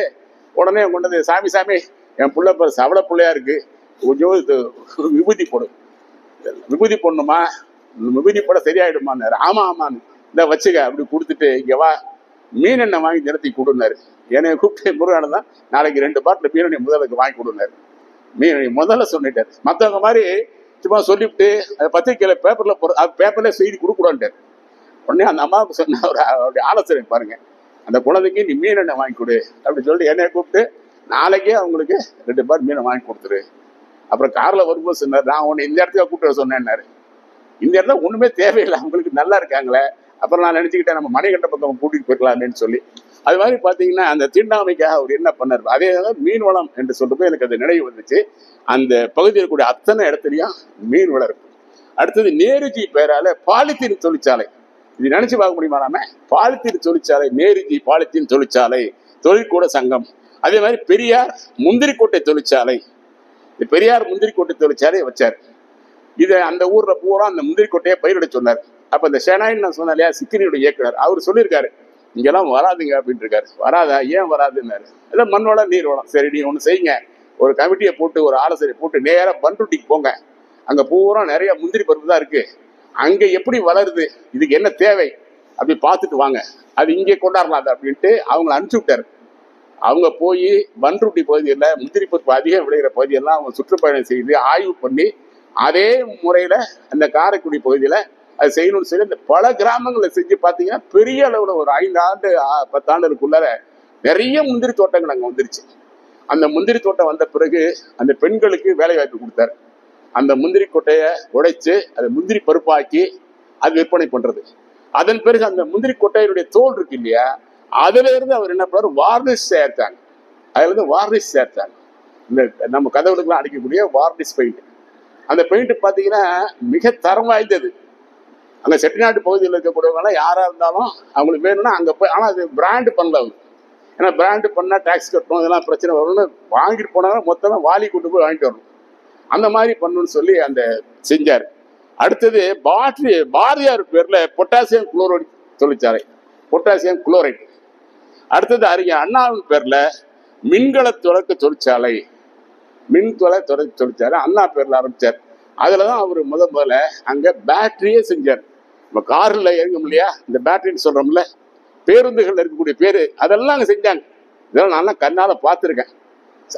உடனே கொண்டது, சாமி என் பிள்ளை பேர் சவள பிள்ளையா இருக்கு, கொஞ்சம் விபூதி போடணுமா, விபூதி போட சரியாயிடுமான்னாரு. ஆமான்னு இந்த வச்சுக்க அப்படி கொடுத்துட்டு இங்க வா மீன் எண்ணெய் வாங்கி நிறுத்தி கொடுனாரு. என்னைய கூப்பிட்டு முருகன் தான் நாளைக்கு 2 பாட்டில் மீன் முதலுக்கு வாங்கி கொடுனாரு. மீன் முதல்ல சொல்லிட்டாரு. மற்றவங்க மாதிரி சும்மா சொல்லிவிட்டு அதை பத்திரிக்கையில பேப்பர்ல செய்தி கொடுக்கூடான்ட்டார். உடனே அந்த அம்மாவுக்கு சொன்ன ஒரு அவருடைய ஆலோசனை பாருங்க, அந்த குழந்தைக்கு நீ மீன் எண்ணெய் வாங்கி கொடு அப்படின்னு சொல்லிட்டு என்னைய கூப்பிட்டு நாளைக்கே அவங்களுக்கு 2 பார் மீனை வாங்கி கொடுத்துரு. அப்புறம் கார்ல வரும்போது சொன்னார், நான் உன்னை இந்த இடத்துக்கு கூப்பிட்டு சொன்னேன்னாரு. இந்த இடத்துல ஒண்ணுமே தேவையில்லை, அவங்களுக்கு நல்லா இருக்காங்களே. அப்புறம் நான் நினைச்சுக்கிட்டேன் நம்ம மணிகண்ட பக்கம் கூட்டிட்டு போயிடலாமேன்னு சொல்லி. அது மாதிரி பாத்தீங்கன்னா அந்த தீண்டாமைக்காக அவர் என்ன பண்ணார், அதே மீன் வளம் என்று சொல்றப்போ எனக்கு அது நினைவு வந்துச்சு. அந்த பகுதியில் கூடிய அத்தனை இடத்துலயும் மீன் வளர்ப்பு. அடுத்தது நேருஜி பெயரால பாலித்தீன் தொழிற்சாலை, இது நினைச்சு பார்க்க முடியுமா நாம? பாலித்தீன் தொழிற்சாலை, நேருஜி பாலித்தீன் தொழிற்சாலை தொழிற்கூட சங்கம். அதே மாதிரி பெரியார் முந்திரிக்கோட்டை தொழிற்சாலை, இந்த பெரியார் முந்திரிக்கோட்டை தொழிற்சாலையை வச்சார். இதை அந்த ஊர்ல பூரா அந்த முந்திரிக்கோட்டையை பயிரிட சொன்னார். அப்ப இந்த ஷெனாயின்னு நான் சொன்னேன் இல்லையா, சிக்கிரியோட இயக்குனர், அவர் சொல்லியிருக்காரு இங்கெல்லாம் வராதுங்க அப்படின்ட்டு இருக்காரு. வராதா? ஏன் வராதுன்னாரு. எல்லாம் மண் வளம் நீர் வளம். சரி நீ ஒண்ணு செய்யுங்க, ஒரு கமிட்டியை போட்டு ஒரு ஆலோசனை போட்டு நேராக பண்ருட்டிக்கு போங்க, அங்க பூரா நிறைய முந்திரி பருப்பு தான் இருக்கு, அங்க எப்படி வளருது, இதுக்கு என்ன தேவை அப்படி பார்த்துட்டு வாங்க, அது இங்கே கொண்டாடலாம் அப்படின்ட்டு அவங்களை அனுப்பிச்சு விட்டாரு. அவங்க போய் பன்ருட்டி பகுதியில் முந்திரி பருப்பு அதிகம் விளைகிற பகுதியெல்லாம் அவங்க சுற்றுப்பயணம் செய்து ஆய்வு பண்ணி அதே முறையில அந்த காரைக்குடி பகுதியில அது செய்யணும்னு சொல்லி இந்த பல கிராமங்களை செஞ்சு பார்த்தீங்கன்னா பெரிய அளவுல ஒரு 5 ஆண்டு 10 ஆண்டுகளுக்குள்ளார நிறைய முந்திரி தோட்டங்கள் அங்கே வந்துருச்சு. அந்த முந்திரி தோட்டம் வந்த பிறகு அந்த பெண்களுக்கு வேலை வாய்ப்பு கொடுத்தாரு. அந்த முந்திரி கொட்டையை உடைச்சு அதை முந்திரி பருப்பாக்கி அது விற்பனை பண்றது. அதன் பிறகு அந்த முந்திரி கொட்டையினுடைய தோல் இருக்கு இல்லையா, அதுல இருந்து அவர் என்ன பண்ணாரு, வார்னிஷ் சேர்த்தாங்க. அதுல இருந்து வார்னிஷ் சேர்த்தாங்க, இந்த நம்ம கதவுகளுக்கெல்லாம் அடிக்கக்கூடிய வார்னிஷ் பெயிண்ட். அந்த பெயிண்ட் பாத்தீங்கன்னா மிக தரம் வாய்ந்தது. அங்க செட்டிநாட்டு பகுதியில் இருக்கக்கூடியவங்க யாரா இருந்தாலும் அவங்களுக்கு வேணும்னா அங்க போய், ஆனா அது பிராண்டு பண்ணல அவங்க. ஏன்னா பிராண்டு பண்ணா டாக்ஸ் கட்டணும், இதெல்லாம் பிரச்சனை வரும்னு வாங்கிட்டு போனாலும் மொத்தமா வாலி கொண்டு போய் வாங்கிட்டு வரணும். அந்த மாதிரி பண்ணணும்னு சொல்லி அந்த செஞ்சாரு. அடுத்தது பாரதியார் பேர்ல பொட்டாசியம் குளோரைடு தொழிற்சாலை, பொட்டாசியம் குளோரைடு. அடுத்தது அறிஞர் அண்ணாவின் பேர்ல மின்கல தொடக்க தொழிற்சாலை, மின்கல தொடக்க தொழிற்சாலை அண்ணா பேர்ல ஆரம்பிச்சார். அதுலதான் அவர் முதல்ல அங்க பேட்டரியே செஞ்சார். நம்ம கார்ல இறங்கும் இல்லையா, இந்த பேட்டரின்னு சொல்றோம்ல, பேருந்துகள் இருக்கக்கூடிய பேரு, அதெல்லாம் அங்க செஞ்சாங்க. இதெல்லாம் நான் கண்ணால பார்த்துருக்கேன்.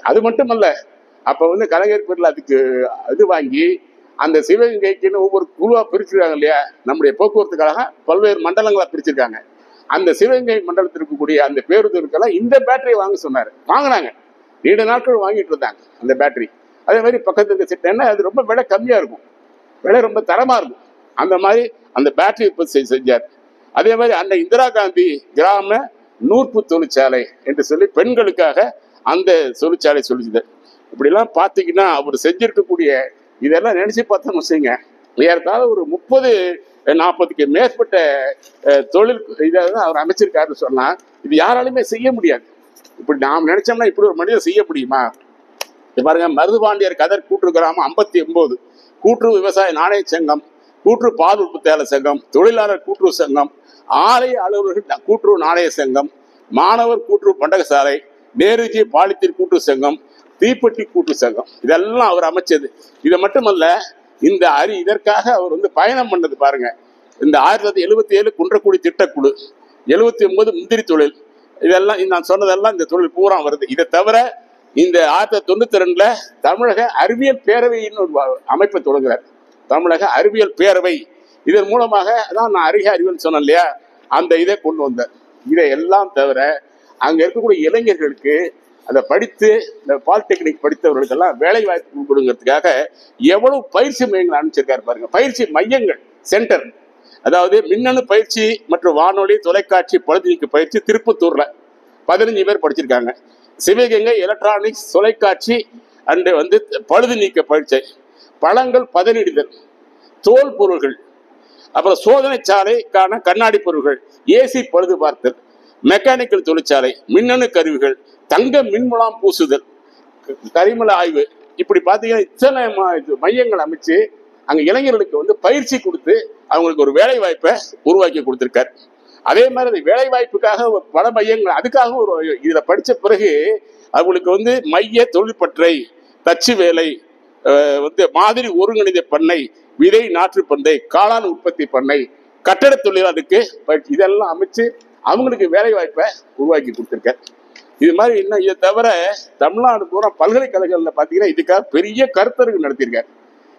அது மட்டுமல்ல, அப்ப கலைஞர் பேர்ல அதுக்கு இது வாங்கி அந்த சிவகங்கைக்குன்னு ஒவ்வொரு குழுவா பிரிச்சிருக்காங்க இல்லையா, நம்முடைய போக்குவரத்து கழகம் பல்வேறு மண்டலங்களா பிரிச்சிருக்காங்க. அந்த சிவகங்கை மண்டலத்தில் இருக்கக்கூடிய அந்த பேருந்துகளுக்கெல்லாம் இந்த பேட்டரியை வாங்க சொன்னாரு. வாங்கினாங்க, நீண்ட நாட்கள் வாங்கிட்டு இருந்தாங்க அந்த பேட்டரி. அதே மாதிரி பக்கத்துக்கு செட்டேன்னா அது ரொம்ப விலை கம்மியா இருக்கும், விலை ரொம்ப தரமா இருக்கும். அந்த மாதிரி அந்த பேட்டரி உற்பத்தி செஞ்சார். அதே மாதிரி அந்த இந்திரா காந்தி கிராம நூற்பு தொழிற்சாலை என்று சொல்லி பெண்களுக்காக அந்த தொழிற்சாலை சொல்லிச்சு. இப்படிலாம் பார்த்தீங்கன்னா அவர் செஞ்சிருக்கக்கூடிய இதெல்லாம் நினைச்சு பார்த்தோம்னு வச்சுங்க, ஏறத்தாழ ஒரு 30-40க்கு மேற்பட்ட தொழில் இதை அவர் அமைச்சிருக்காருன்னு சொன்னா இது யாராலுமே செய்ய முடியாது. இப்படி நாம் நினைச்சோம்னா இப்படி ஒரு மனிதன் செய்ய முடியுமா? பாருங்க, மருதுபாண்டியர் கதர் கூட்டுறவு கிராமம் 59, கூட்டுறவு விவசாய நாணய சங்கம், கூட்டுறவு பால் உற்பத்தியாளர் சங்கம், தொழிலாளர் கூட்டுறவு சங்கம், ஆலய அலுவலர்கள் கூட்டுறவு நாணய சங்கம், மாணவர் கூட்டுறவு பண்டகசாலை, நேருஜி பாலித்தீன் கூட்டுறவு சங்கம், தீப்பெட்டி கூட்டுறவு சங்கம், இதெல்லாம் அவர் அமைச்சது. இது மட்டுமல்ல, இந்த இதற்காக அவர் பயணம் பண்ணது பாருங்க. இந்த 1977 குன்றக்குடி திட்டக்குழு, 79 முந்திரி தொழில், இதெல்லாம் நான் சொன்னதெல்லாம் இந்த தொழில் பூரா வருது. இதை தவிர இந்த 1992 தமிழக அறிவியல் பேரவையின் ஒரு அமைப்பை தொடங்குறார். தமிழக அறிவியல் பேரவை, இதன் மூலமாக தான் நான் அறிக அறிவியல் சொன்னேன் இல்லையா, அந்த இதை கொண்டு வந்தார். இதை எல்லாம் தவிர அங்க இருக்கக்கூடிய இளைஞர்களுக்கு அதை படித்து இந்த பாலிடெக்னிக் படித்தவர்களுக்கெல்லாம் வேலை வாய்ப்பு கொடுங்கிறதுக்காக எவ்வளவு பயிற்சி மையங்கள் அனுப்பிச்சிருக்காரு பாருங்க. பயிற்சி மையங்கள், சென்டர், அதாவது மின்னணு பயிற்சி மற்றும் வானொலி தொலைக்காட்சி பழுதுநீக்கு பயிற்சி திருப்பத்தூர்ல 15 பேர் படிச்சிருக்காங்க. சிவகங்கை எலக்ட்ரானிக்ஸ் தொலைக்காட்சி அண்டு பழுது நீக்க பயிற்சி, பழங்கள் பதனிடுதல், தோல் பொருள்கள், அப்புறம் சோதனை சாலைக்கான கண்ணாடி பொருள்கள், ஏசி பழுது பார்த்தல், மெக்கானிக்கல் தொழிற்சாலை, மின்னணு கருவிகள், தங்க மின்முலாம் பூசுதல், கரிமல ஆய்வு, இப்படி பார்த்தீங்கன்னா இத்தனை மையங்கள் அமைச்சு அங்க இளைஞர்களுக்கு பயிற்சி கொடுத்து அவங்களுக்கு ஒரு வேலை வாய்ப்பை உருவாக்கி கொடுத்திருக்காரு. அதே மாதிரி அந்த வேலை வாய்ப்புக்காக பல மையங்கள், அதுக்காக ஒரு இதுல படிச்ச பிறகு அவங்களுக்கு மைய தொழிற்பற்றை, தச்சு வேலை, மாதிரி ஒருங்கிணைந்த பண்ணை, விதை நாற்று பண்ணை, காளான் உற்பத்தி பண்ணை, கட்டட தொழிலாளருக்கு இதெல்லாம் அமைச்சு அவங்களுக்கு வேலை வாய்ப்பை உருவாக்கி கொடுத்திருக்காரு. இது மாதிரி இன்னும் இதை தவிர தமிழ்நாடு பூரா பல்கலைக்கழகங்கள்ல பாத்தீங்கன்னா இதுக்காக பெரிய கருத்தரங்கு நடத்தியிருக்காரு.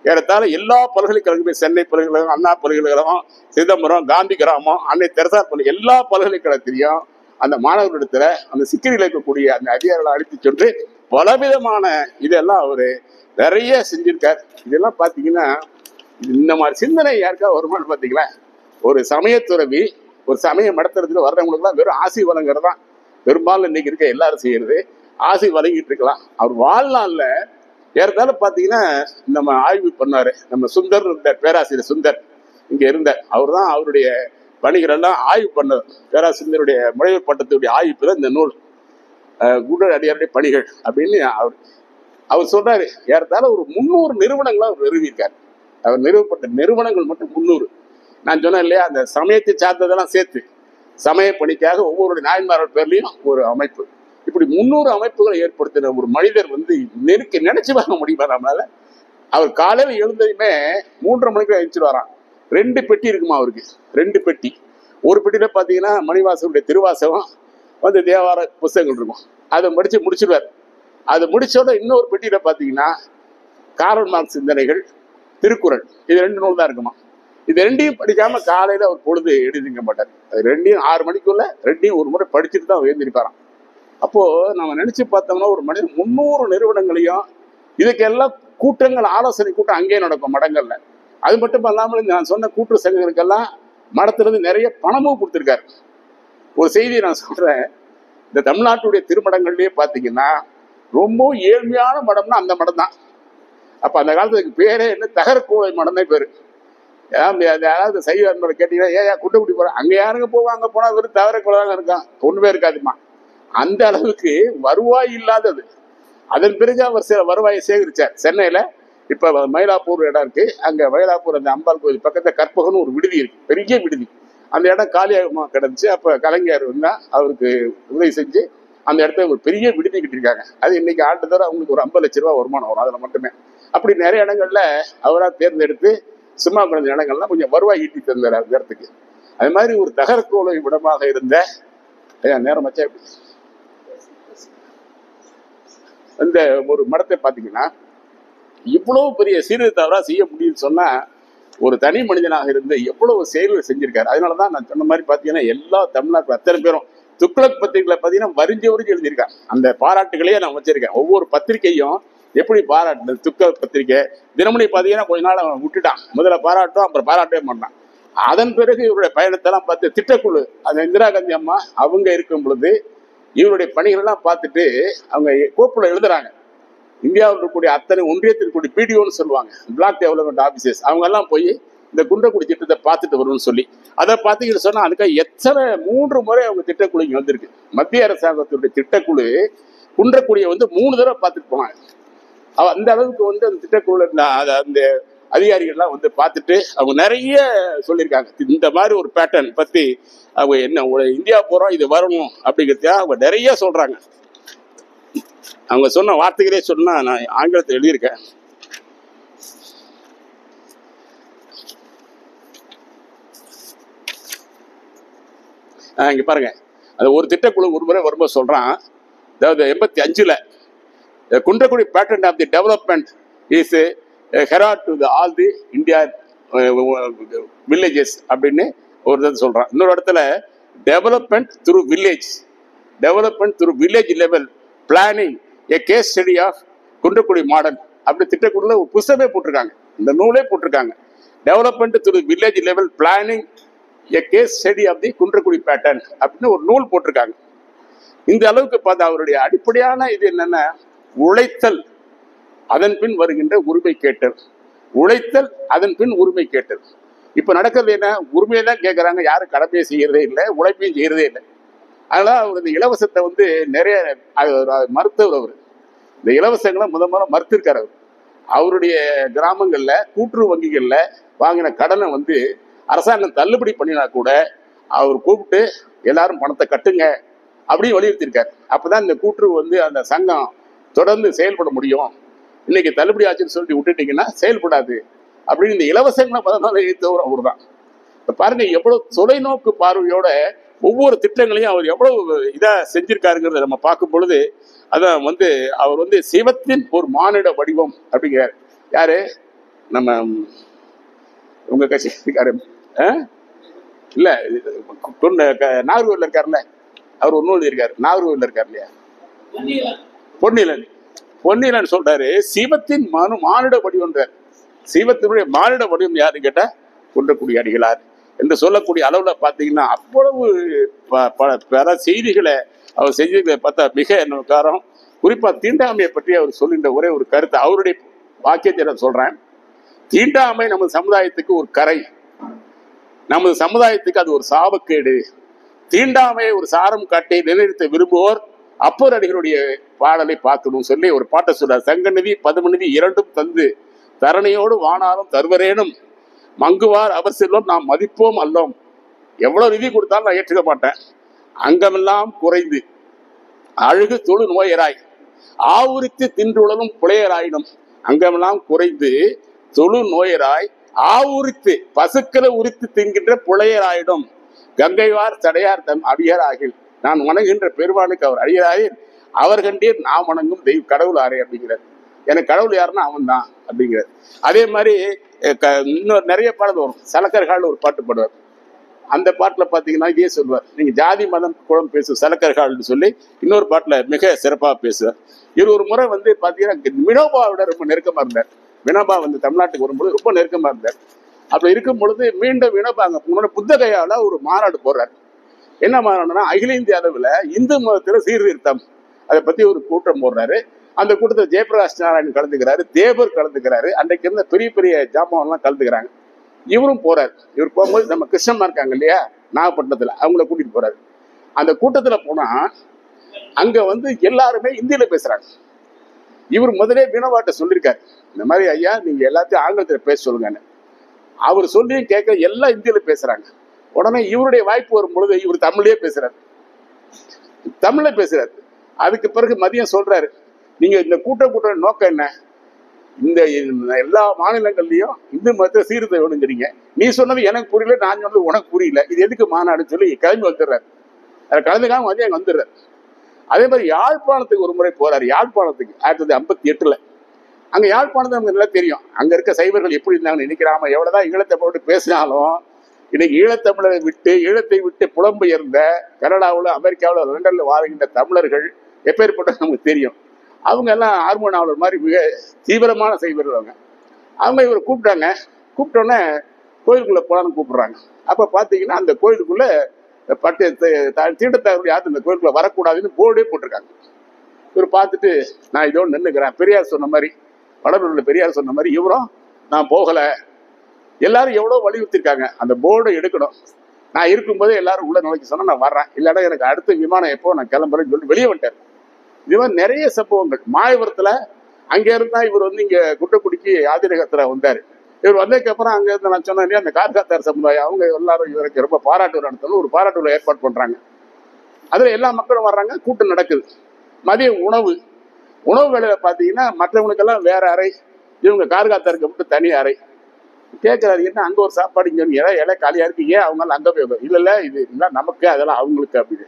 ஏறத்தாழ எல்லா பல்கலைக்கழகமே, சென்னை பல்கலைக்கழகம், அண்ணா பல்கலைக்கழகம், சிதம்பரம், காந்தி கிராமம், அன்னை தெரசா பல்கலை, எல்லா பல்கலைக்கழகத்திலையும் அந்த மாணவர்களிடத்துல அந்த சிக்கலில் இருக்கக்கூடிய அந்த அதிகாரிகளை அழைத்து சென்று பலவிதமான இதெல்லாம் அவரு நிறைய செஞ்சிருக்கார். இதெல்லாம் பாத்தீங்கன்னா இந்த மாதிரி சிந்தனை யாருக்கா வருமானு பாத்தீங்களா? ஒரு சமயத்துறவி ஒரு சமயம் நடத்துறதுல வர்றவங்களுக்கு எல்லாம் வெறும் ஆசி வழங்குறது தான் பெரும்பாலும் இன்னைக்கு இருக்க எல்லாரும் செய்யறது. ஆசி வழங்கிட்டு இருக்கலாம். அவர் வாழ்நாள்ல ஏறத்தாலும் பாத்தீங்கன்னா நம்ம ஆய்வு பண்ணாரு. நம்ம சுந்தர் இருந்த பேராசிரியர் சுந்தர் இங்க இருந்த அவர் தான் அவருடைய பணிகள் எல்லாம் ஆய்வு பண்ணது. பேராசிரியருடைய முனைவர் பட்டத்துடைய ஆய்வு தான் இந்த நூல் குடர் அடியாருடைய பணிகள் அப்படின்னு அவர் சொல்றாரு. ஏறத்தாலும் ஒரு 300 நிறுவனங்களை அவர் நிறுவியிருக்காரு. அவர் நிறுவப்பட்ட நிறுவனங்கள் மட்டும் 300. நான் சொன்னேன் இல்லையா, அந்த சமயத்தை சார்ந்ததெல்லாம் சேர்த்து சமய பணிக்காக ஒவ்வொரு நாயன்மார்கள் பேர்லையும் ஒரு அமைப்பு, இப்படி 300 அமைப்புகளை ஏற்படுத்தின ஒரு மனிதர் நினைச்சு பார்க்க முடியுமா நம்மளால? அவர் காலையில எழுந்ததுமே 3:30 மணிக்கு எழுந்துருவாராம். 2 பெட்டி இருக்குமா அவருக்கு, 2 பெட்டி. ஒரு பெட்டியில பாத்தீங்கன்னா மணிவாசனுடைய திருவாசகம் தேவார புஸ்தகங்கள் இருக்கும், அதை முடிச்சிடுவார். அதை முடிச்சோட இன்னொரு பெட்டியில பாத்தீங்கன்னா காரல் மார்க்ஸ் சிந்தனைகள், திருக்குறள், இது 2 நூல் தான் இருக்குமா. இது 2ஐயும் படிக்காம காலையில ஒரு பொழுது எழுதிக்க மாட்டார். அது 2ஐயும் 6 மணிக்குள்ள 2ஐயும் ஒரு முறை படிச்சுட்டு தான் எழுந்திருப்பாராம். அப்போ நம்ம நினைச்சு பார்த்தோம்னா ஒரு மனிதன் 300 நிறுவனங்களையும் இதுக்கெல்லாம் கூட்டங்கள், ஆலோசனை கூட்டம் அங்கேயே நடக்கும் மடங்கள்ல. அது மட்டும் இல்லாமல் நான் சொன்ன கூட்டு சங்கங்களுக்கெல்லாம் மடத்திலிருந்து நிறைய பணமும் கொடுத்துருக்காரு. ஒரு செய்தியை நான் சொல்றேன். இந்த தமிழ்நாட்டுடைய திருமடங்கள்லயே பாத்தீங்கன்னா ரொம்ப ஏழ்மையான மடம்னா அந்த மடம் தான். அப்ப அந்த காலத்துக்கு பேரே என்ன, தகரக்கூடை மடம் தான் பேரு. யாராவது சைவ அன்பரை கேட்டீங்கன்னா ஏன் குண்டை குடி போற, அங்க யாருங்க போவாங்க, போனா வெறும் தகரக்கூட தாங்க இருக்கான், ஒண்ணுமே இருக்காதுமா. அந்த அளவுக்கு வருவாய் இல்லாதது. அதன் பிறகு அவர் சில வருவாயை சேகரிச்சார். சென்னையில இப்ப மயிலாப்பூர் இடம் இருக்கு, அங்க மயிலாப்பூர் அந்த அம்பாள் கோயில் பக்கத்துல கற்பகன்னு ஒரு விடுதி இருக்கு, பெரிய விடுதி. அந்த இடம் காலியாக கிடந்துச்சு. அப்ப கலைஞர் அவருக்கு உதவி செஞ்சு அந்த இடத்துல ஒரு பெரிய விடுதி கட்டிருக்காங்க. அது இன்னைக்கு ஆண்டுதோற அவங்களுக்கு ஒரு 50 லட்ச ரூபா வருமானம் வரும் அதுல மட்டுமே. அப்படி நிறைய இடங்கள்ல அவரா தேர்ந்தெடுத்து சும்மா கிடந்த இடங்கள்லாம் கொஞ்சம் வருவாய் ஈட்டி தந்தார் அந்த இடத்துக்கு. அது மாதிரி ஒரு தகரக்கோளை விடமாக இருந்த நேரம் வச்சா இந்த ஒரு மடத்தை பாத்தீங்கன்னா இவ்வளவு பெரிய சீர்திருத்தவரா செய்ய முடியும்னு சொன்னா ஒரு தனி மனிதனாக இருந்து எவ்வளவு செயல்கள் செஞ்சிருக்காரு. அதனாலதான் நான் சொன்ன மாதிரி பாத்தீங்கன்னா எல்லா தமிழ்நாட்டு அத்தனை பேரும் துக்ளக் பத்திரிகைகளை பாத்தீங்கன்னா வரிஞ்சு எழுதியிருக்காங்க. அந்த பாராட்டுகளையே நான் வச்சிருக்கேன். ஒவ்வொரு பத்திரிகையும் எப்படி பாராட்டு, துக்ளக் பத்திரிகை தினமணி பாத்தீங்கன்னா கொஞ்ச நாள் விட்டுட்டான். முதல்ல பாராட்டும், அப்புறம் பாராட்டவே மாட்டான். அதன் பிறகு இவருடைய பயணத்தெல்லாம் பார்த்து திட்டக்குழு, அந்த இந்திரா காந்தி அம்மா அவங்க இருக்கும் பொழுது இவருடைய பணிகள் எல்லாம் பார்த்துட்டு அவங்க கோப்புல எழுதுறாங்க. இந்தியாவில் இருக்கக்கூடிய அத்தனை ஒன்றியத்திற்குரிய பிடிஓன்னு சொல்லுவாங்க, பிளாக் டெவலப்மெண்ட் ஆபீசர்ஸ், அவங்க எல்லாம் போய் இந்த குன்றக்குடி திட்டத்தை பார்த்துட்டு வரும்னு சொல்லி அதை பார்த்துக்கிட்டு சொன்னா அதுக்காக எத்தனை 3 முறை அவங்க திட்டக்குழு இங்க வந்திருக்கு. மத்திய அரசாங்கத்துடைய திட்டக்குழு குன்றக்குடியை 3 தடவை பார்த்துட்டு போனாங்க. அந்த அளவுக்கு அந்த திட்டக்குழு அந்த அதிகாரிகள்லாம் பார்த்துட்டு அவங்க நிறைய சொல்லியிருக்காங்க. இந்த மாதிரி ஒரு பேட்டர்ன் பத்தி அவங்க என்ன இந்தியா போறோம் இது வரணும் அப்படிங்கிறத அவங்க நிறைய சொல்றாங்க. அவங்க சொன்ன வார்த்தைகளே சொன்னா நான் ஆங்கிலத்தில் எழுதியிருக்கேன். இங்க பாருங்க, அது ஒரு திட்டக்குழு ஒரு முறை வரும்போது சொல்றான், அதாவது 85ல Kunnakudi pattern of the development is herald to all the India villages அப்படின்னு ஒரு சொல்றான். இன்னொரு இடத்துல development through village, development through village level planning a case study of Kunnakudi model அப்படி திட்டக்குழுல ஒரு புத்தகமே போட்டிருக்காங்க, இந்த நூலே போட்டிருக்காங்க. Development through village level planning a case study of the Kunnakudi pattern அப்படின்னு ஒரு நூல் போட்டிருக்காங்க. இந்த அளவுக்கு பார்த்தா அவருடைய அடிப்படையான இது என்னன்னா, உழைத்தல் அதன் பின் வருகின்ற உரிமை கேட்டல், உழைத்தல் அதன் பின் உரிமை கேட்டல். இப்ப நடக்கிறது என்ன, உரிமையை தான் கேட்கறாங்க, யாரும் கடமையை செய்யறதே இல்லை, உழைப்பையும் செய்யறதே இல்லை. அதனால அவர் இந்த இலவசத்தை நிறைய மறுத்தவர். அவர் இந்த இலவசங்களை முதல்ல மறுத்திருக்காரு. அவருடைய கிராமங்கள்ல கூட்டுறவு வங்கிகள்ல வாங்கின கடனை அரசாங்கம் தள்ளுபடி பண்ணினா கூட அவர் கூப்பிட்டு எல்லாரும் பணத்தை கட்டுங்க அப்படின்னு வலியுறுத்திருக்காரு. அப்பதான் இந்த கூட்டுறவு அந்த சங்கம் தொடர்ந்து செயல்பட முடியும். இன்னைக்கு தள்ளுபடி ஆச்சுன்னு சொல்லி விட்டுட்டீங்கன்னா செயல்படாது அப்படின்னு இந்த இலவசங்களை முதல்ல ஏற்றவர் அவர் தான். பாருங்க எவ்வளவு தொலைநோக்கு பார்வையோட ஒவ்வொரு திட்டங்களையும் அவர் எவ்வளவு இதா செஞ்சிருக்காருங்கிறத நம்ம பார்க்கும் பொழுது அதான் அவர் சிவத்தின் ஒரு மானிட வடிவம் அப்படிங்கிறார். யாரு, நம்ம உங்க கட்சிக்காரு இல்ல நாகர்கோவில்ல இருக்காருல்ல அவர் ஒரு நூல் எழுதியிருக்காரு, நாகர்கோவில் இருக்கார் இல்லையா, பொன்னிலன். பொன்னிலன் சொல்றாரு, சிவத்தின் மானிட வடிவம்ன்றார். சிவத்தினுடைய மானிட வடிவம் யாருன்னு கேட்டா குன்றக்குடி அடிகளார் என்று சொல்லக்கூடிய அளவுல பாத்தீங்கன்னா அவ்வளவு பல செய்திகளை அவர் செஞ்சதை பார்த்தா மிக என்ன காரணம். குறிப்பா தீண்டாமையை பற்றி அவர் சொல்கின்ற ஒரே ஒரு கருத்து, அவருடைய வாக்கியத்தை நான் சொல்றேன். தீண்டாமை நமது சமுதாயத்துக்கு ஒரு கரை, நமது சமுதாயத்துக்கு அது ஒரு சாபக்கேடு. தீண்டாமையை ஒரு சாரம் காட்டி நிலைநிறுத்த விரும்புவோர் அப்பர் அடிகளுடைய பாடலை பார்க்கணும் சொல்லி ஒரு பாட்டை சொல்றார். சங்கநிதி பதுமநிதி இரண்டும் தந்து தரணியோடு வானாலும் தருவரேனும் மங்குவார் அவர் செல்லும் நாம் மதிப்போம் அல்லோம். எவ்வளவு நிதி கொடுத்தாலும் நான் ஏற்றுக்க மாட்டேன். அங்கமெல்லாம் குறைந்து அழுகு தொழு நோயராய் ஆவுரித்து தின்றுழலும் புலையராயினும். அங்கமெல்லாம் குறைந்து தொழு நோயராய் ஆவுரித்து பசுக்களை உரித்து தின்கின்ற புலையராயிடும். கங்கைவார் தடையார் தம் அடியாராகில். நான் வணங்குகின்ற பெருமானுக்கு அவர் அடியாராயில் அவர் கண்டீர் நான் வணங்கும் தெய்வ கடவுள் ஆரே அப்படிங்கிறார். எனக்கு கடவுள் யாருன்னா அவன் தான் அப்படிங்கிறார். அதே மாதிரி இன்னொரு நிறைய பாடல் வரும். சலக்கர்கால் ஒரு பாட்டு பாடுவார். அந்த பாட்டுல பாத்தீங்கன்னா இதே சொல்வார், நீங்க ஜாதி மதம் குளம் பேசு சலக்கர்கால்னு சொல்லி இன்னொரு பாட்டுல மிக சிறப்பாக பேசுவார். ஒரு முறை வந்து பாத்தீங்கன்னா வினோபாவோட ரொம்ப நெருக்கமா இருந்தார். வினோபா வந்து தமிழ்நாட்டுக்கு வரும்போது ரொம்ப நெருக்கமா இருந்தார். அப்படி இருக்கும் பொழுது மீண்டும் வினோபா அங்க முன்னாடி புத்தகையால ஒரு மாநாடு போடுறார். என்ன மாநாடுனா அகில இந்திய அளவுல இந்து மதத்துல சீர்திருத்தம், அதை பத்தி ஒரு கூட்டம் போடுறாரு. அந்த கூட்டத்தில் ஜெயபிரகாஷ் நாராயணன் கலந்துக்கிறாரு, தேவர் கலந்துக்கிறாரு, அன்றைக்கு இருந்த பெரிய பெரிய ஜாமான்லாம் கலந்துக்கிறாங்க. இவரும் போறாரு. இவர் போகும்போது நம்ம கிருஷ்ணம்மா இருக்காங்க இல்லையா நாகப்பட்டினத்துல, அவங்கள கூட்டிட்டு போறாரு. அந்த கூட்டத்துல போனா அங்க வந்து எல்லாருமே இந்தியில பேசுறாங்க. இவர் முதலே வினோபாட்ட சொல்லியிருக்காரு, இந்த மாதிரி ஐயா நீங்க எல்லாத்தையும் ஆங்கிலத்துல பேச சொல்லுங்கன்னு. அவர் சொல்லியும் கேட்க எல்லாம் இந்தியில பேசுறாங்க. உடனே இவருடைய வாய்ப்பு வரும் பொழுது இவர் தமிழ்லயே பேசுறாரு. அதுக்கு பிறகு மதியம் சொல்றாரு, நீங்க இந்த கூட்ட நோக்கம் என்ன, இந்த எல்லா மாநிலங்கள்லயும் இந்து மதத்தை சீர்திருத்தம் வேணுங்கிறீங்க, நீ சொன்னது எனக்கு புரியல, நான் சொன்னது உனக்கு புரியல, இது எதுக்கு மாநாடுன்னு சொல்லி கிளம்பி வந்துடுறாரு. அதை கலந்துக்காம மதியம் அங்க வந்துடுறாரு. அதே மாதிரி யாழ்ப்பாணத்துக்கு ஒரு முறை போறாரு. யாழ்ப்பாணத்துக்கு 1958 அங்க யாழ்ப்பாணத்தை நமக்கு நல்லா தெரியும். அங்க இருக்க சைவர்கள் எப்படி இருந்தாங்கன்னு நினைக்கிறாம எவ்வளவுதான் ஈழத்தை போட்டு பேசினாலும் இன்னைக்கு ஈழத்தமிழரை விட்டு ஈழத்தை விட்டு புலம்பெயர்ந்த கனடாவில் அமெரிக்காவில் லண்டன்ல வாழ்கின்ற தமிழர்கள் எப்பேற்பட்ட நமக்கு தெரியும். அவங்க எல்லாம் ஹார்மோனாவலர் மாதிரி மிக தீவிரமான சைவர்கள். அவங்க இவரை கூப்பிட்டோன்னே கோயிலுக்குள்ள போலான்னு கூப்பிடுறாங்க. அப்ப பாத்தீங்கன்னா அந்த கோயிலுக்குள்ள தீண்டத்தார்கள் யாரும் இந்த கோயிலுக்குள்ள வரக்கூடாதுன்னு போர்டே போட்டிருக்காங்க. இவர் பார்த்துட்டு நான் இதோடு நின்றுக்கிறேன், பெரியார் சொன்ன மாதிரி, வடலூர்ல பெரியார் சொன்ன மாதிரி இவரும் நான் போகல. எல்லாரும் எவ்வளவு வலியுறுத்திருக்காங்க அந்த போர்டை எடுக்கணும். நான் இருக்கும்போதே எல்லாரும் உள்ள நுழைக்க சொன்னா நான் வர்றேன், இல்லைன்னா எனக்கு அடுத்த விமானம் எப்போ நான் கிளம்புறேன்னு சொல்லிட்டு வெளியே வந்துட்டார். இது மாதிரி நிறைய சம்பவங்கள். மாயபுரத்துல அங்க இருந்தா இவர் வந்து இங்க குற்றக்குடிக்கு ஆதிரகத்துல வந்தாரு. இவர் வந்ததுக்கு அப்புறம் அங்க இருந்து நான் சொன்னேன் அந்த கார்காத்தார் சமுதாயம் அவங்க எல்லாரும் இவருக்கு ரொம்ப பாராட்டு நடத்தணும், ஒரு பாராட்டு ஏற்பாடு பண்றாங்க. அதுல எல்லா மக்களும் வர்றாங்க, கூட்டம் நடக்குது. மதிய உணவு வேலையில பாத்தீங்கன்னா மற்றவங்களுக்கெல்லாம் வேற அறை, இவங்க கார்காத்தாருக்கு மட்டும் தனி அறை. கேட்கறாரு, என்ன அங்க ஒரு சாப்பாடு இங்க இலை காலியா இருக்கு, ஏன் அவங்க அங்க போய், இல்ல இது நமக்கு அதெல்லாம் அவங்களுக்கு அப்படின்னு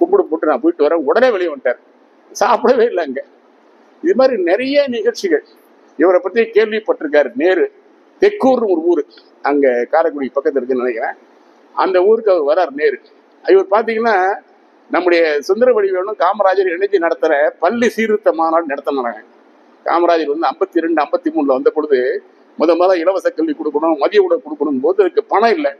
கும்பிடு போட்டு நான் போயிட்டு வரேன். உடனே வெளியே வந்துட்டார், சாப்பிடவே இல்லை அங்க. இது மாதிரி நிறைய நிகழ்ச்சிகள். இவரை பத்தி கேள்விப்பட்டிருக்காரு. நேரு தெக்கூர்னு ஒரு ஊரு அங்க காரைக்குடி பக்கத்துல இருக்குன்னு நினைக்கிறேன். அந்த ஊருக்கு அவர் வர்றார் நேரு. இவர் பாத்தீங்கன்னா நம்முடைய சுந்தரவடிவேலும் காமராஜர் இணைஞ்சு நடத்துற பள்ளி சீர்திருத்த மாநாடு நடத்தினாங்க. காமராஜர் வந்து 52, 53 வந்த பொழுது முதல்ல இலவச கல்வி கொடுக்கணும், மதிய உணவு கொடுக்கணும் போது அதுக்கு பணம் இல்லை.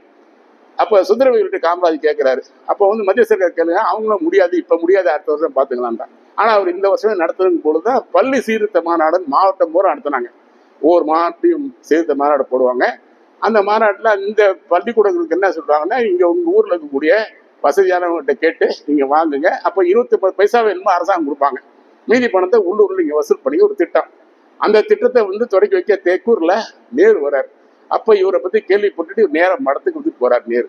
அப்ப சுந்தரவடிவேல்கிட்ட காமராஜர் கேட்கிறாரு. அப்ப வந்து மத்திய சர்க்கார் கேளுங்க, அவங்களும் முடியாது, இப்ப முடியாது, அடுத்த வருஷம் பாத்துக்கலாம் தான். ஆனா அவர் இந்த வருஷமே நடத்துறதுக்கு பொழுதுதான் பள்ளி சீர்திருத்த மாநாடு மாவட்டம் பூரா நடத்தினாங்க. ஒவ்வொரு மாவட்டையும் சீர்திருத்த மாநாடு போடுவாங்க. அந்த மாநாட்டுல இந்த பள்ளிக்கூடங்களுக்கு என்ன சொல்றாங்கன்னா, இங்க உங்க ஊர்ல இருக்கக்கூடிய வசதியானவங்ககிட்ட கேட்டு நீங்க வாங்குங்க, அப்ப 25 பைசா வேணுமோ அரசாங்கம் கொடுப்பாங்க, மீதி பணத்தை உள்ளூர்ல நீங்க வசூல் பண்ணி ஒரு திட்டம். அந்த திட்டத்தை வந்து தொடக்கி வைக்க தேக்கூர்ல நேரு வர்றாரு. அப்ப இவரை பத்தி கேள்விப்பட்டுட்டு நேரம் மடத்துக்கு வந்து போறார் நேரு.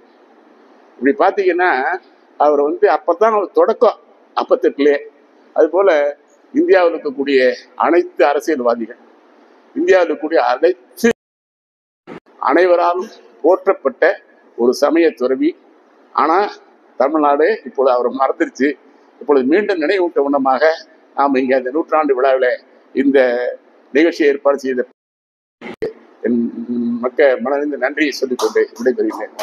இப்படி பாத்தீங்கன்னா அவர் வந்து அப்பதான் அவர் தொடக்கம் 58. அது போல இந்தியாவில் இருக்கக்கூடிய அனைத்து அரசியல்வாதிகள், இந்தியாவில் இருக்கக்கூடிய அனைவராலும் போற்றப்பட்ட ஒரு சமய துறவி. ஆனா தமிழ்நாடு இப்பொழுது அவர் மறந்துருச்சு. இப்பொழுது மீண்டும் நினைவூட்ட வண்ணமாக நாம் இங்க அந்த 100ஆண்டு விழாவில் இந்த நிகழ்ச்சியை ஏற்பாடு செய்த என் மனதிலிருந்து நன்றியை சொல்லிக்கொண்டு விடைபெறுகிறேன்.